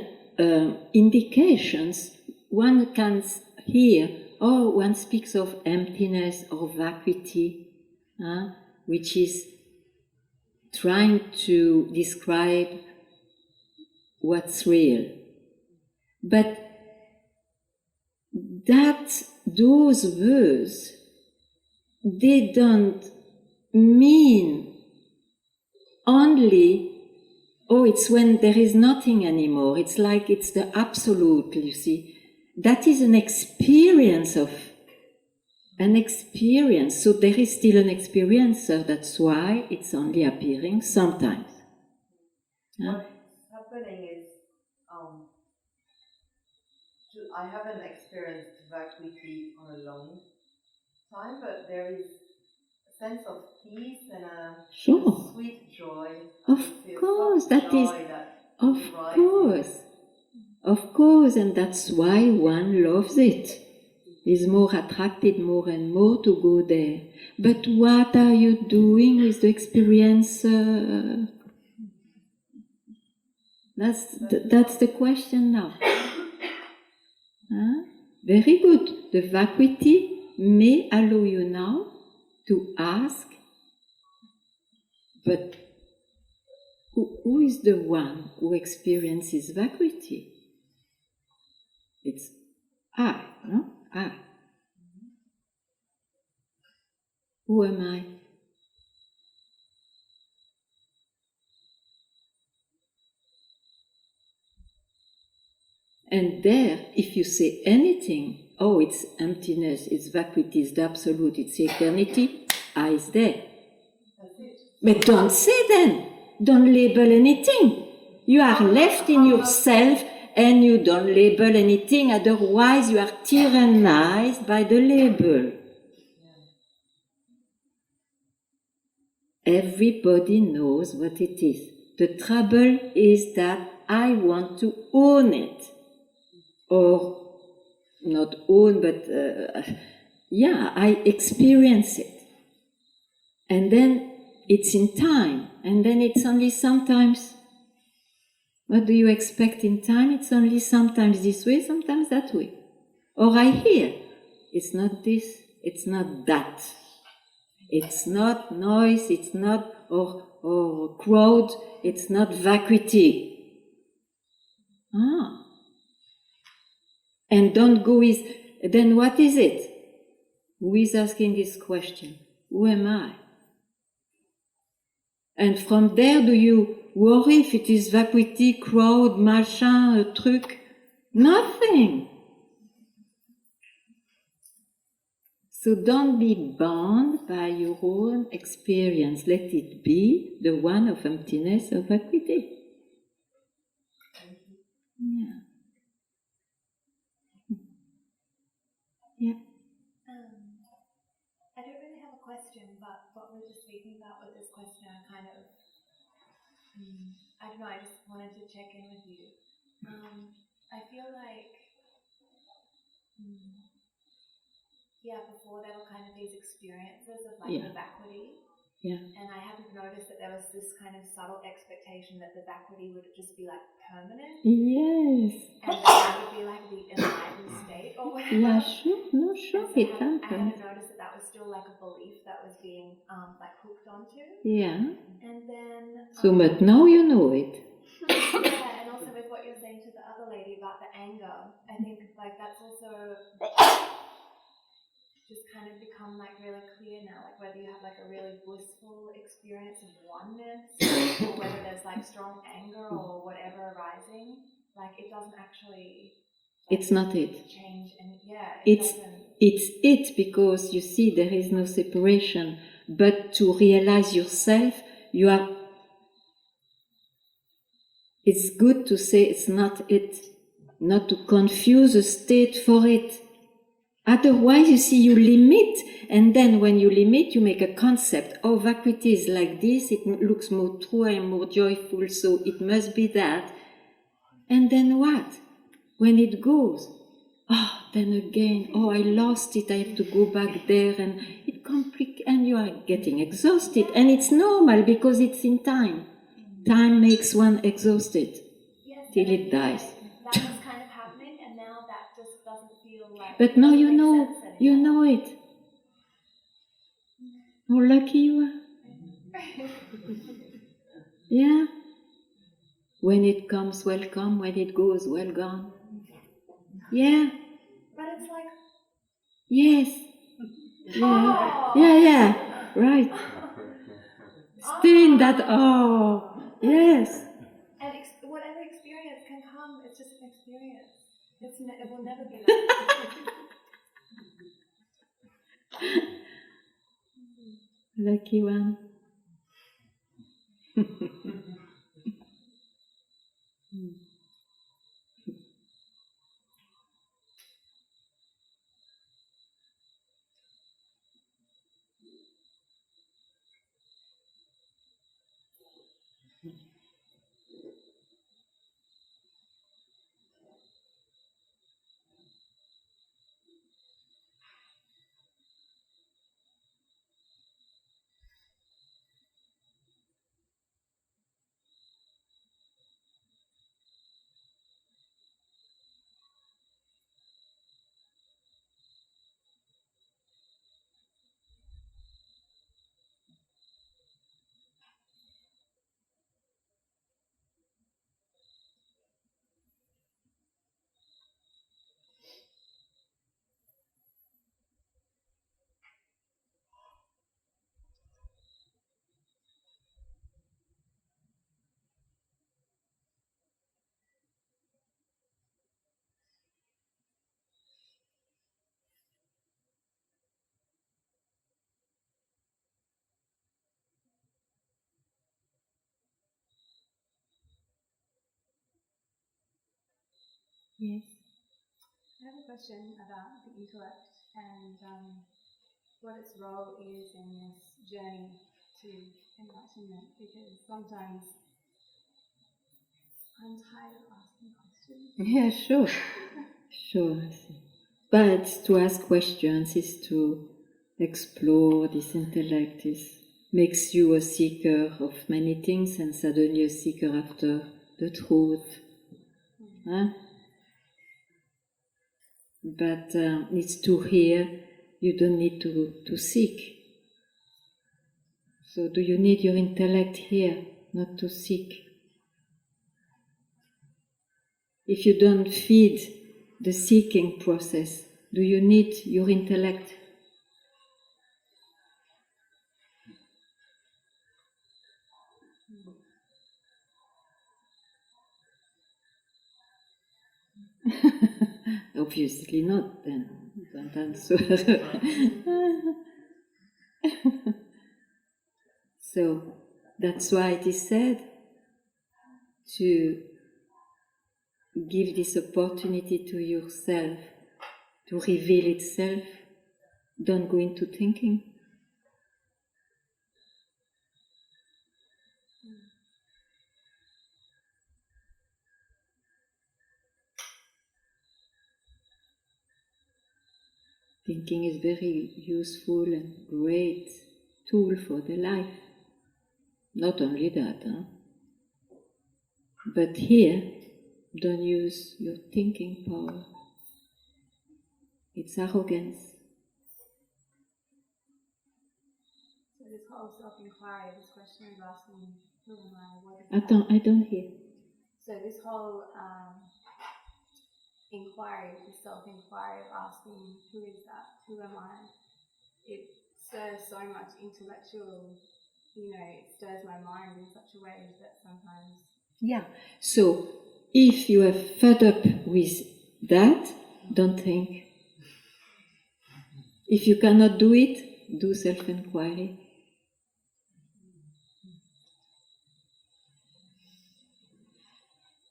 Speaker 1: indications, one can hear, one speaks of emptiness or vacuity, which is trying to describe what's real. But those words, they don't mean only, it's when there is nothing anymore. It's like it's the absolute, you see. That is an experience. So there is still an experiencer. That's why it's only appearing sometimes.
Speaker 8: What's happening is, I haven't experienced vacuity on a long time, but there is a sense of peace and a sweet joy.
Speaker 1: Of course, and that's why one loves it. Is more attracted more and more to go there. But what are you doing with the experience? That's the question now. Very good. The vacuity may allow you now to ask, but who is the one who experiences vacuity? It's I, no? I. Who am I? And there, if you say anything, it's emptiness, it's vacuity, it's the absolute, it's eternity, I is there. But don't say then, don't label anything. You are left in yourself and you don't label anything, otherwise you are tyrannized by the label. Everybody knows what it is. The trouble is that I want to own it. Or not own, but I experience it. And then it's in time, and then it's only sometimes. What do you expect in time? It's only sometimes this way, sometimes that way. Or I hear, it's not this, it's not that. It's not noise, it's not, or crowd, it's not vacuity. And don't go with, then what is it? Who is asking this question? Who am I? And from there, do you worry if it is vacuity, crowd, machin, truc? Nothing. So don't be bound by your own experience. Let it be the one of emptiness, of vacuity. Yeah. Yeah.
Speaker 3: I don't really have a question, but what we're just speaking about with this question, I kind of, I don't know, I just wanted to check in with you. I feel like, before there were kind of these experiences of like the vacuity.
Speaker 1: Yeah.
Speaker 3: And I hadn't noticed that there was this kind of subtle expectation that the vacuity would just be like permanent.
Speaker 1: Yes.
Speaker 3: And that would be like the enlightened state or whatever.
Speaker 1: Yeah, sure. No, sure.
Speaker 3: So I hadn't noticed that was still like a belief that was being like hooked onto.
Speaker 1: Yeah.
Speaker 3: And then.
Speaker 1: So, but now you know it.
Speaker 3: Yeah, and also with what you're saying to the other lady about the anger, I think like that's also. just kind of become like really clear now, like whether you have like a really blissful experience of oneness or whether there's like strong anger or whatever arising, like it doesn't actually
Speaker 1: it's not it.
Speaker 3: change, and
Speaker 1: it's it, because you see there is no separation, but to realize yourself, it's good to say it's not it, not to confuse a state for it. Otherwise, you see, you limit, and then when you limit, you make a concept. Oh, vacuity is like this, it looks more true and more joyful, so it must be that. And then what? When it goes, then again, I lost it, I have to go back there, and and you are getting exhausted, and it's normal because it's in time. Time makes one exhausted till it dies.
Speaker 3: That was kind of happening, and now that just doesn't feel like.
Speaker 1: But now you know it. How lucky you are. Yeah. When it comes, welcome. When it goes, well gone. Yeah.
Speaker 3: But it's like.
Speaker 1: Yes. Yeah. Yeah. Right. Stay in that. Yes.
Speaker 3: And whatever experience can come, it's just an experience. It will never be like
Speaker 1: Lucky one. Yes.
Speaker 3: I have a question about the intellect and what its role is in this journey to enlightenment, because sometimes I'm tired of asking questions.
Speaker 1: Yeah, sure. Sure. But to ask questions is to explore. This intellect makes you a seeker of many things, and suddenly a seeker after the truth. Huh? But it's to hear, you don't need to seek. So do you need your intellect here, not to seek? If you don't feed the seeking process, do you need your intellect? Obviously not, then. Don't answer. So, that's why it is said to give this opportunity to yourself to reveal itself. Don't go into thinking. Thinking is very useful and great tool for the life. Not only that, but here, don't use your thinking power. It's arrogance.
Speaker 3: So this whole self-inquiry, this question of asking, who am I, what is
Speaker 1: I don't hear.
Speaker 3: So this whole
Speaker 6: inquiry, the self-inquiry of asking, who is that? Who am I? It stirs so much intellectual, it stirs my mind in such a way that sometimes...
Speaker 1: Yeah. So, if you are fed up with that, don't think. If you cannot do it, do self-inquiry.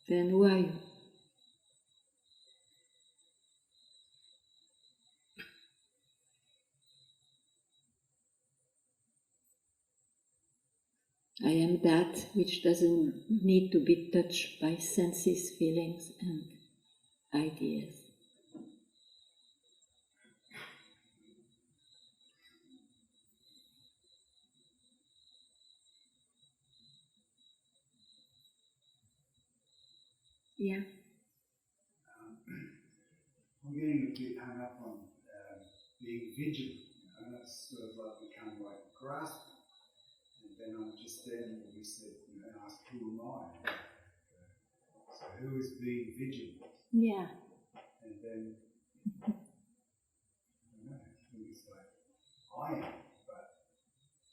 Speaker 1: Then who are you? I am that which doesn't need to be touched by senses, feelings, and ideas. Yeah.
Speaker 9: I'm getting a bit hung up on being vigilant. That's sort of like become like grasping. And then I'm just then we said, ask who am I? So who is being vigilant?
Speaker 1: Yeah.
Speaker 9: And then I don't know, I think it's like I am, but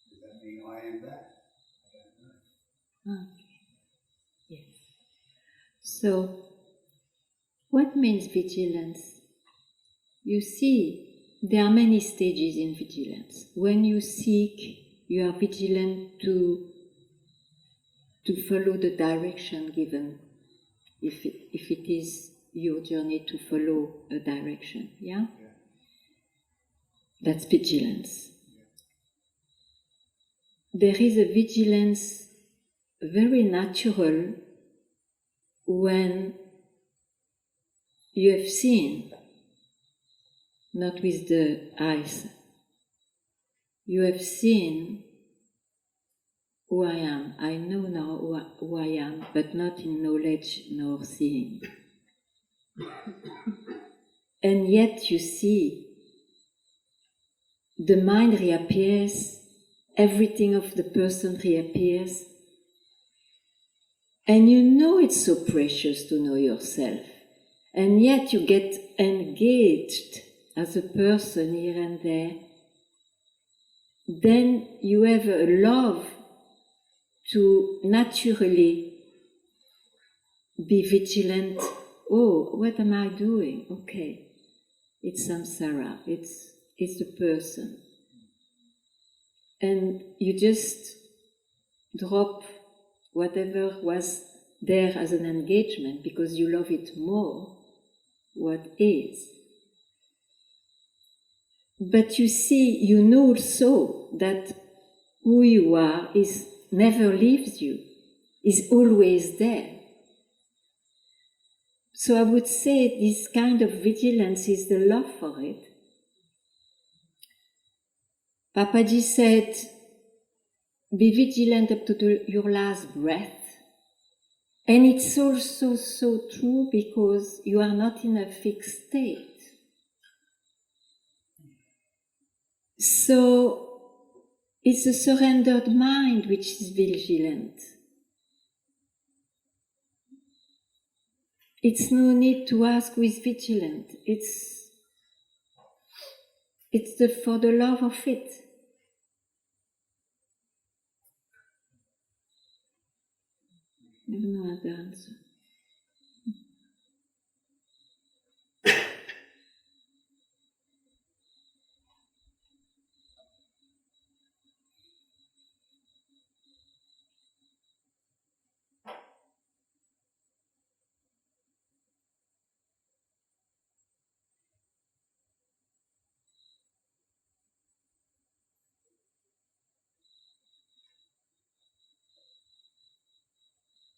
Speaker 9: does that mean I am that? I don't know.
Speaker 1: Okay. Yes. So, what means vigilance? You see, there are many stages in vigilance. When you seek, you are vigilant to follow the direction given, if it is your journey to follow a direction, yeah? That's vigilance. There is a vigilance very natural when you have seen, not with the eyes. You have seen who I am. I know now who I am, but not in knowledge nor seeing. And yet you see, the mind reappears, everything of the person reappears, and you know it's so precious to know yourself. And yet you get engaged as a person here and there. Then you have a love to naturally be vigilant. Oh, what am I doing? Okay, it's samsara, it's the person. And you just drop whatever was there as an engagement because you love it more, what is. But you see, you know also that who you are is never leaves you, is always there. So I would say this kind of vigilance is the love for it. Papaji said, be vigilant up to your last breath. And it's also so true because you are not in a fixed state. So it's a surrendered mind which is vigilant. It's no need to ask who is vigilant. It's for the love of it. I have no other answer.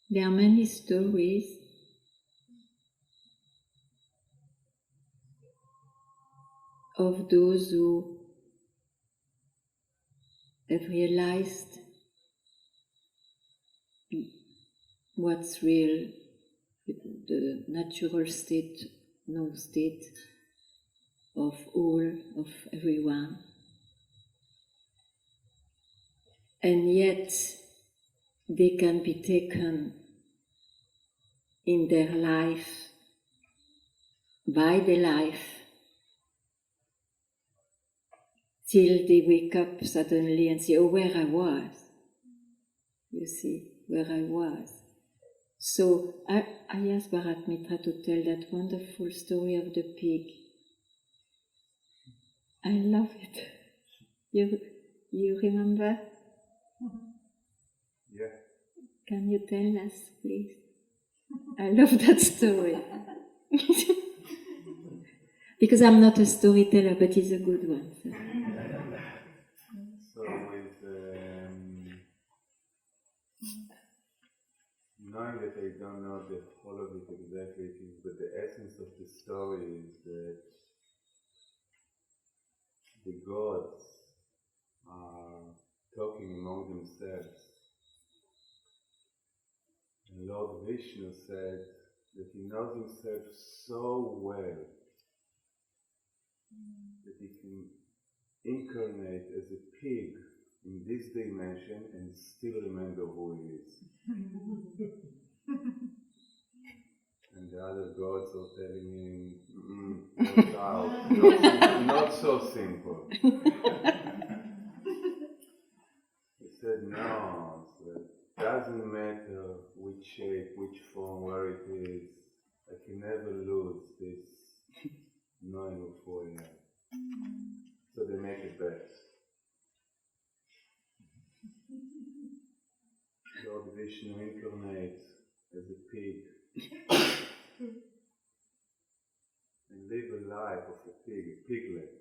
Speaker 1: There are many stories of those who have realized what's real, the natural state, no state of all, of everyone. And yet they can be taken in their life by the life till they wake up suddenly and say, oh, where I was. You see, where I was. So I asked Bharat Mitra to tell that wonderful story of the pig. I love it. You remember?
Speaker 7: Yeah.
Speaker 1: Can you tell us, please? I love that story. Because I'm not a storyteller, but it's a good one.
Speaker 7: So with knowing that I don't know the whole of it exactly, but the essence of the story is that the gods are talking among themselves. And Lord Vishnu said that he knows himself so well that he can incarnate as a pig in this dimension and still remember who he is. And the other gods are telling him, watch out, not so simple. He said, no, it doesn't matter which shape, which form, where it is. I can never lose this knowing of who I am. So they make a bet. Lord Vishnu incarnates as a pig and live a life of a pig, a piglet,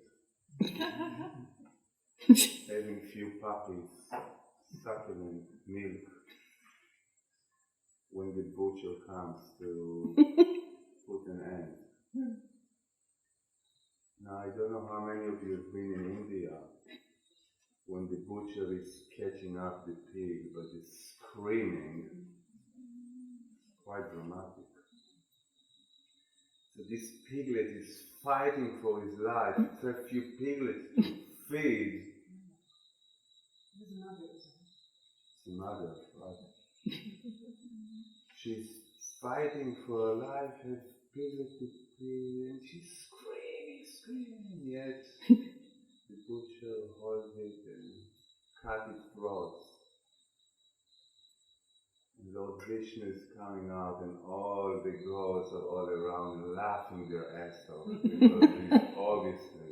Speaker 7: having few puppies, suckling milk when the butcher comes to put an end. Now I don't know how many of you have been in India when the butcher is catching up the pig but is screaming, quite dramatic. So this piglet is fighting for his life. It's a few piglets to feed. It's the mother, right? She's fighting for her life, has piglet to feed, and she's screaming, yet the butcher holds it and cut its throat. And Lord Vishnu is coming out and all the gods are all around laughing their ass off because he's obviously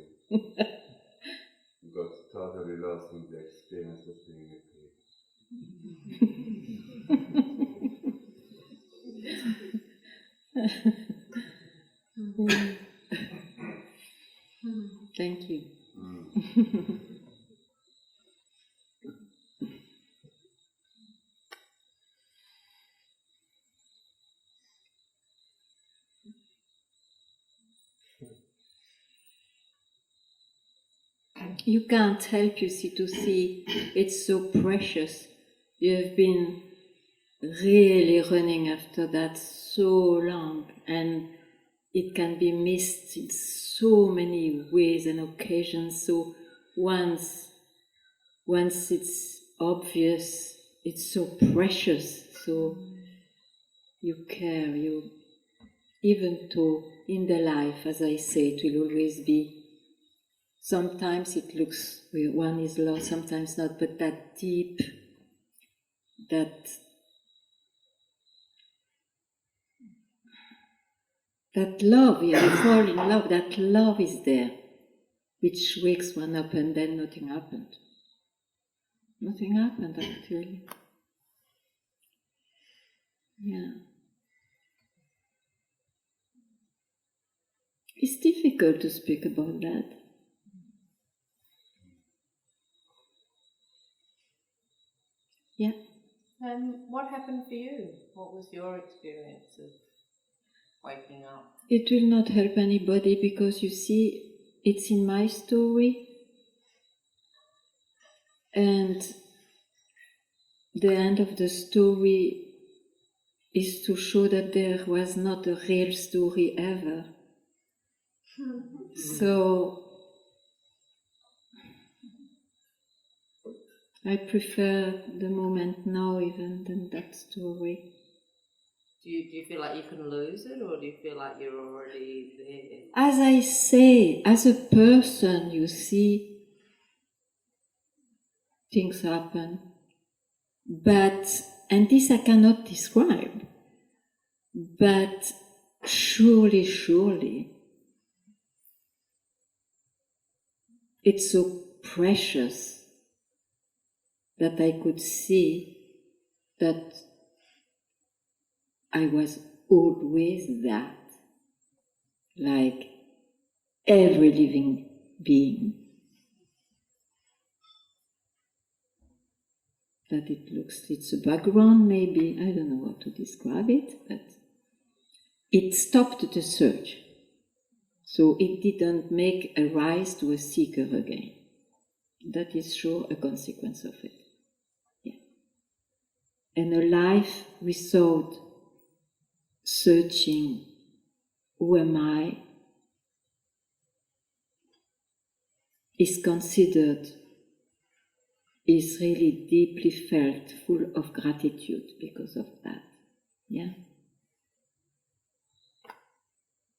Speaker 7: got totally lost in the experience of being a pig.
Speaker 1: Thank you. You can't help, you see, to see it's so precious. You have been really running after that so long, and it can be missed in so many ways and occasions. So once it's obvious, it's so precious, so you care, even though in the life, as I say, it will always be, sometimes it looks, one is lost, sometimes not, but that deep, that love, you fall in love, that love is there, which wakes one up, and then nothing happened. Nothing happened, actually. Yeah. It's difficult to speak about that. Yeah.
Speaker 10: What happened for you? What was your experience of waking up?
Speaker 1: It will not help anybody because, you see, it's in my story, and the end of the story is to show that there was not a real story ever. So I prefer the moment now even than that story.
Speaker 10: Do you feel like you can lose it, or do you feel like you're already there?
Speaker 1: As I say, as a person, you see things happen, and this I cannot describe, but surely, it's so precious that I could see that I was always that, like every living being. That it's a background maybe, I don't know how to describe it, but it stopped the search. So it didn't make a rise to a seeker again. That is sure a consequence of it. Yeah. And a life without searching, who am I, is really deeply felt, full of gratitude because of that. Yeah.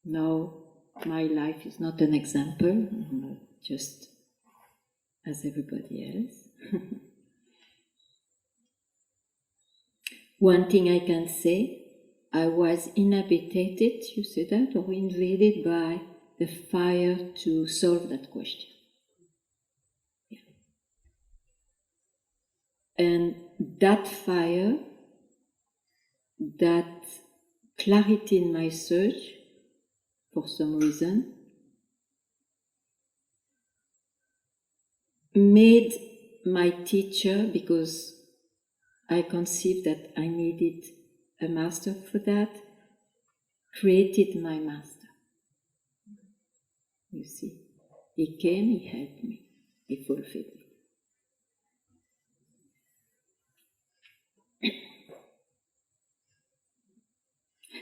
Speaker 1: No, my life is not an example, I'm not just as everybody else. One thing I can say, I was inhabited, you say that, or invaded by the fire to solve that question. Yeah. And that fire, that clarity in my search, for some reason, made my teacher, because I conceived that I needed a master for that, created my master. You see, he came, he helped me, he fulfilled me.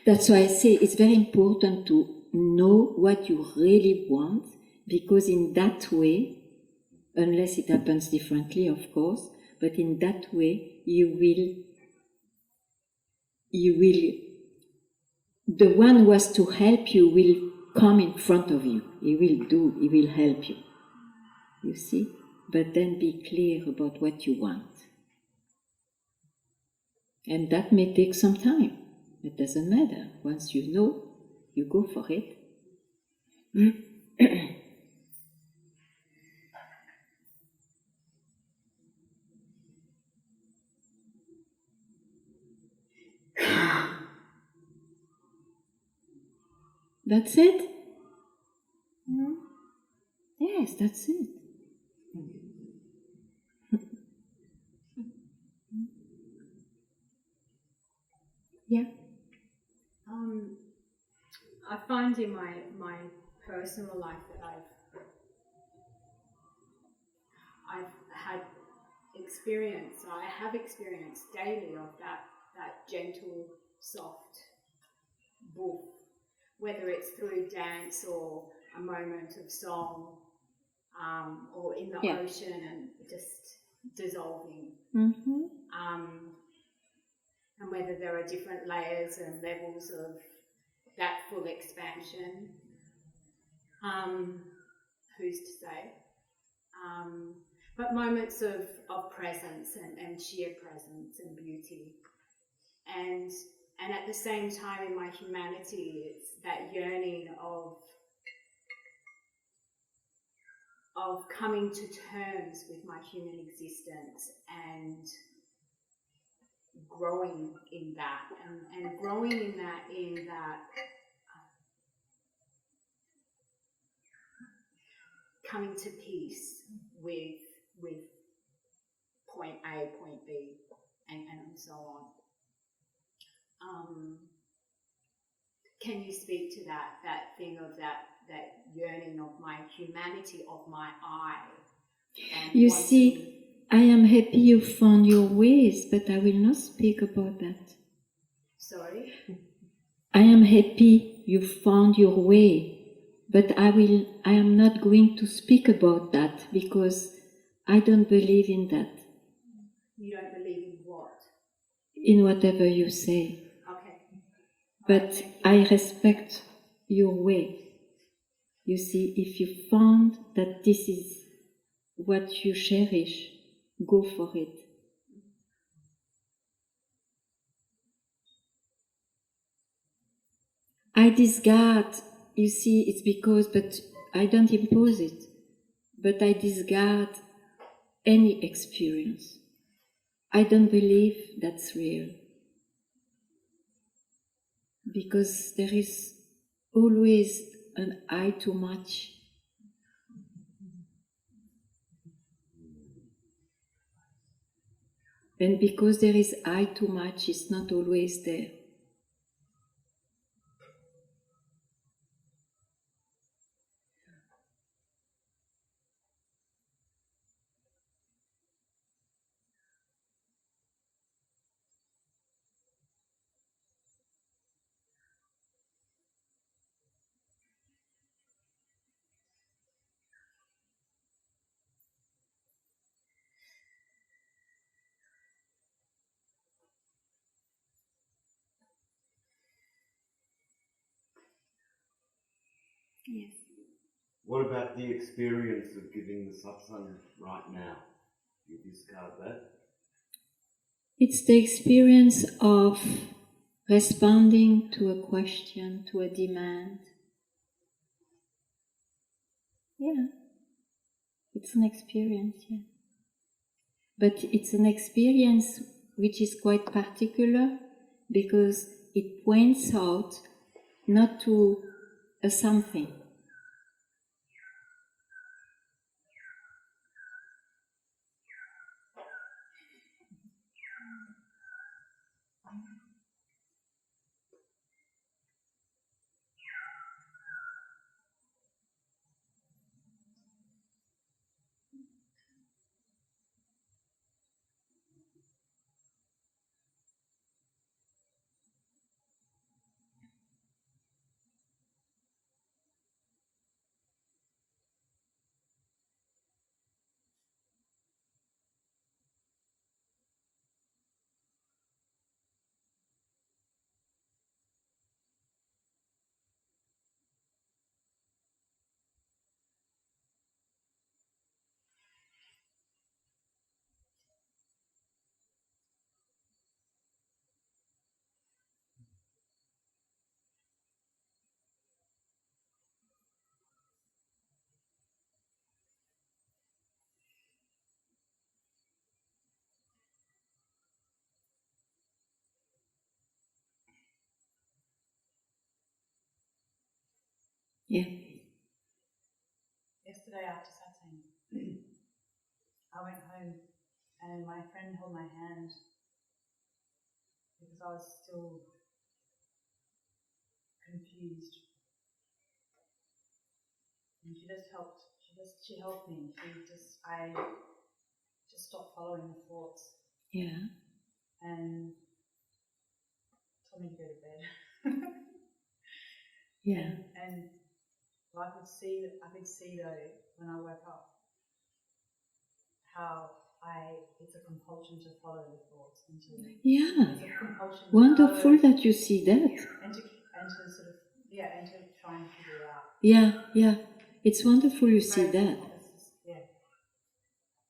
Speaker 1: That's why I say it's very important to know what you really want, because in that way, unless it happens differently, of course, but in that way you will, the one who has to help you will come in front of you. He will help you. You see? But then be clear about what you want. And that may take some time. It doesn't matter. Once you know, you go for it. That's it? Mm-hmm. Yes, that's it. Yeah.
Speaker 11: I find in my personal life that I've had experience, I have experienced daily of that gentle, soft boof, whether it's through dance or a moment of song, or in the ocean and just dissolving.
Speaker 1: Mm-hmm.
Speaker 11: And whether there are different layers and levels of that full expansion, who's to say? But moments of presence and sheer presence and beauty. And at the same time in my humanity, it's that yearning of coming to terms with my human existence and growing in that, and growing in that coming to peace with point A, point B, and so on. Can you speak to that thing of that yearning of my humanity, of my I?
Speaker 1: You see, I am happy you found your ways, but I will not speak about that.
Speaker 11: Sorry?
Speaker 1: I am happy you found your way, but I am not going to speak about that, because I don't believe in that.
Speaker 11: You don't believe in what?
Speaker 1: In whatever you say.
Speaker 11: Okay.
Speaker 1: But I respect your way. You see, if you found that this is what you cherish, go for it. I discard, you see, it's because, but I don't impose it, but I discard any experience. I don't believe that's real. Because there is always an I too much. And because there is I too much, it's not always there.
Speaker 3: Yes.
Speaker 7: What about the experience of giving the satsang right now? You discard that?
Speaker 1: It's the experience of responding to a question, to a demand. Yeah, it's an experience, yeah. But it's an experience which is quite particular because it points out not to a something. Yeah.
Speaker 12: Yesterday after satsang, I went home and my friend held my hand because I was still confused. And she helped me. I just stopped following the thoughts.
Speaker 1: Yeah.
Speaker 12: And told me to go to bed.
Speaker 1: Yeah.
Speaker 12: And I could see though when I woke up how it's a compulsion to follow the thoughts.
Speaker 1: Yeah.
Speaker 12: It's a compulsion to
Speaker 1: Wonderful
Speaker 12: follow,
Speaker 1: that you see that.
Speaker 12: and to sort of and to try and figure it out.
Speaker 1: Yeah, yeah. It's wonderful you see
Speaker 12: Right.
Speaker 1: that.
Speaker 12: Yeah.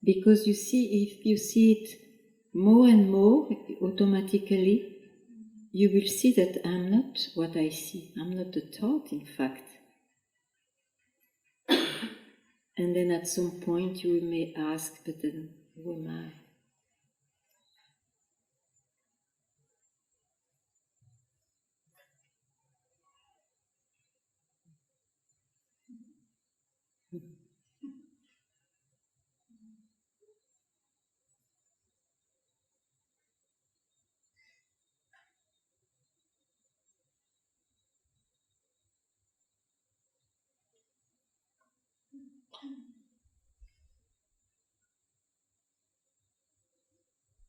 Speaker 1: Because you see, if you see it more and more automatically, you will see that I'm not what I see. I'm not the thought, in fact. And then at some point you may ask, but then who am I?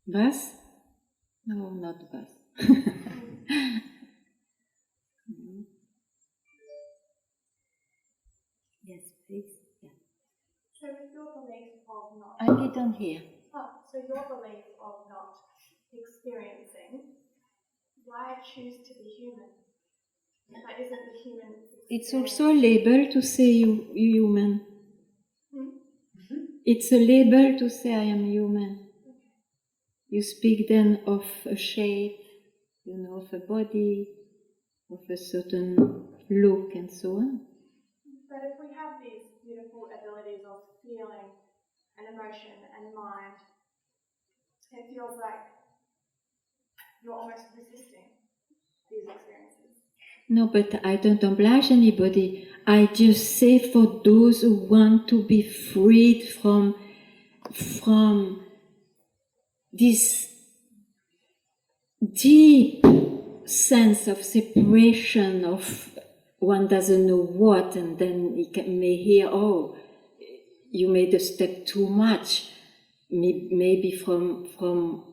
Speaker 1: Bas? No, not Bas. Yes, please. Yeah.
Speaker 13: So with your belief of not...
Speaker 1: I didn't hear.
Speaker 13: So your belief of not experiencing, why choose to be human? That isn't the human
Speaker 1: It's also a label to say you human. It's a label to say I am human. You speak then of a shape, of a body, of a certain look and so on.
Speaker 13: But if we have these beautiful abilities of feeling and emotion and mind, it feels like you're almost resisting these experiences.
Speaker 1: No, but I don't oblige anybody. I just say for those who want to be freed from this deep sense of separation, of one doesn't know what, and then he may hear, oh, you made a step too much, maybe from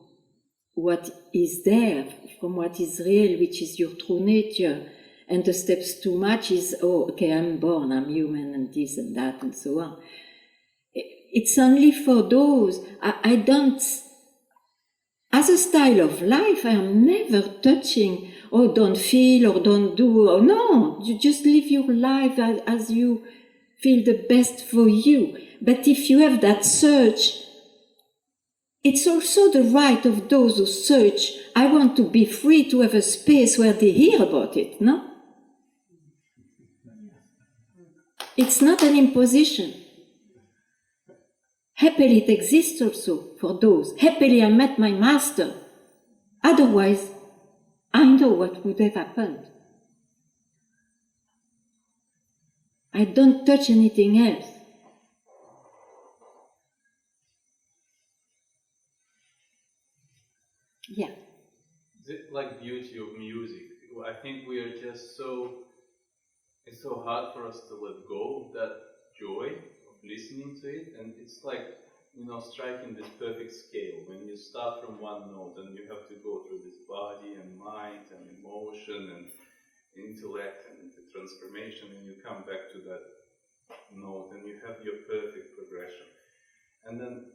Speaker 1: what is there, from what is real, which is your true nature. And the steps too much is, oh, okay, I'm born, I'm human, and this and that, and so on. It's only for those. I don't, as a style of life, I am never touching, oh, don't feel or don't do, or no, you just live your life as you feel the best for you. But if you have that search, it's also the right of those who search, I want to be free to have a space where they hear about it, no? It's not an imposition. Happily it exists also for those. Happily I met my master. Otherwise, I know what would have happened. I don't touch anything else. Yeah.
Speaker 4: Like beauty of music. I think we are just it's so hard for us to let go of that joy of listening to it, and it's like, striking this perfect scale. When you start from one note and you have to go through this body and mind and emotion and intellect and the transformation, and you come back to that note and you have your perfect progression. And then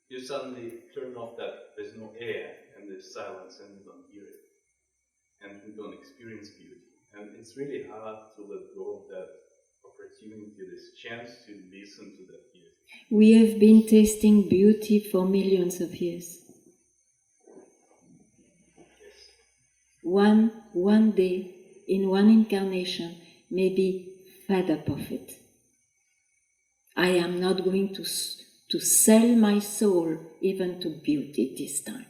Speaker 4: you suddenly turn off that, there's no air and there's silence and you don't hear it. And you don't experience beauty. And it's really hard to let go of that opportunity, this chance to listen to that beauty.
Speaker 1: We have been tasting beauty for millions of years.
Speaker 4: Yes.
Speaker 1: One day, in one incarnation, may be fed up of it. I am not going to sell my soul even to beauty this time.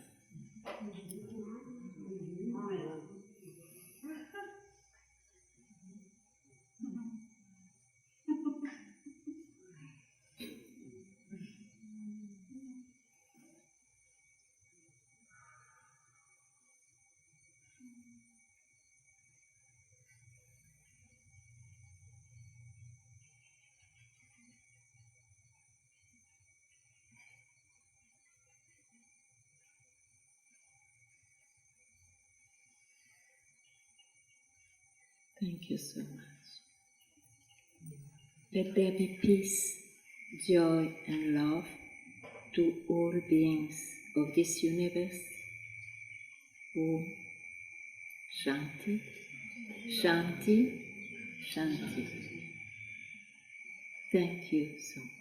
Speaker 1: Thank you so much. Let there be peace, joy, and love to all beings of this universe. Om Shanti, Shanti, Shanti. Thank you so much.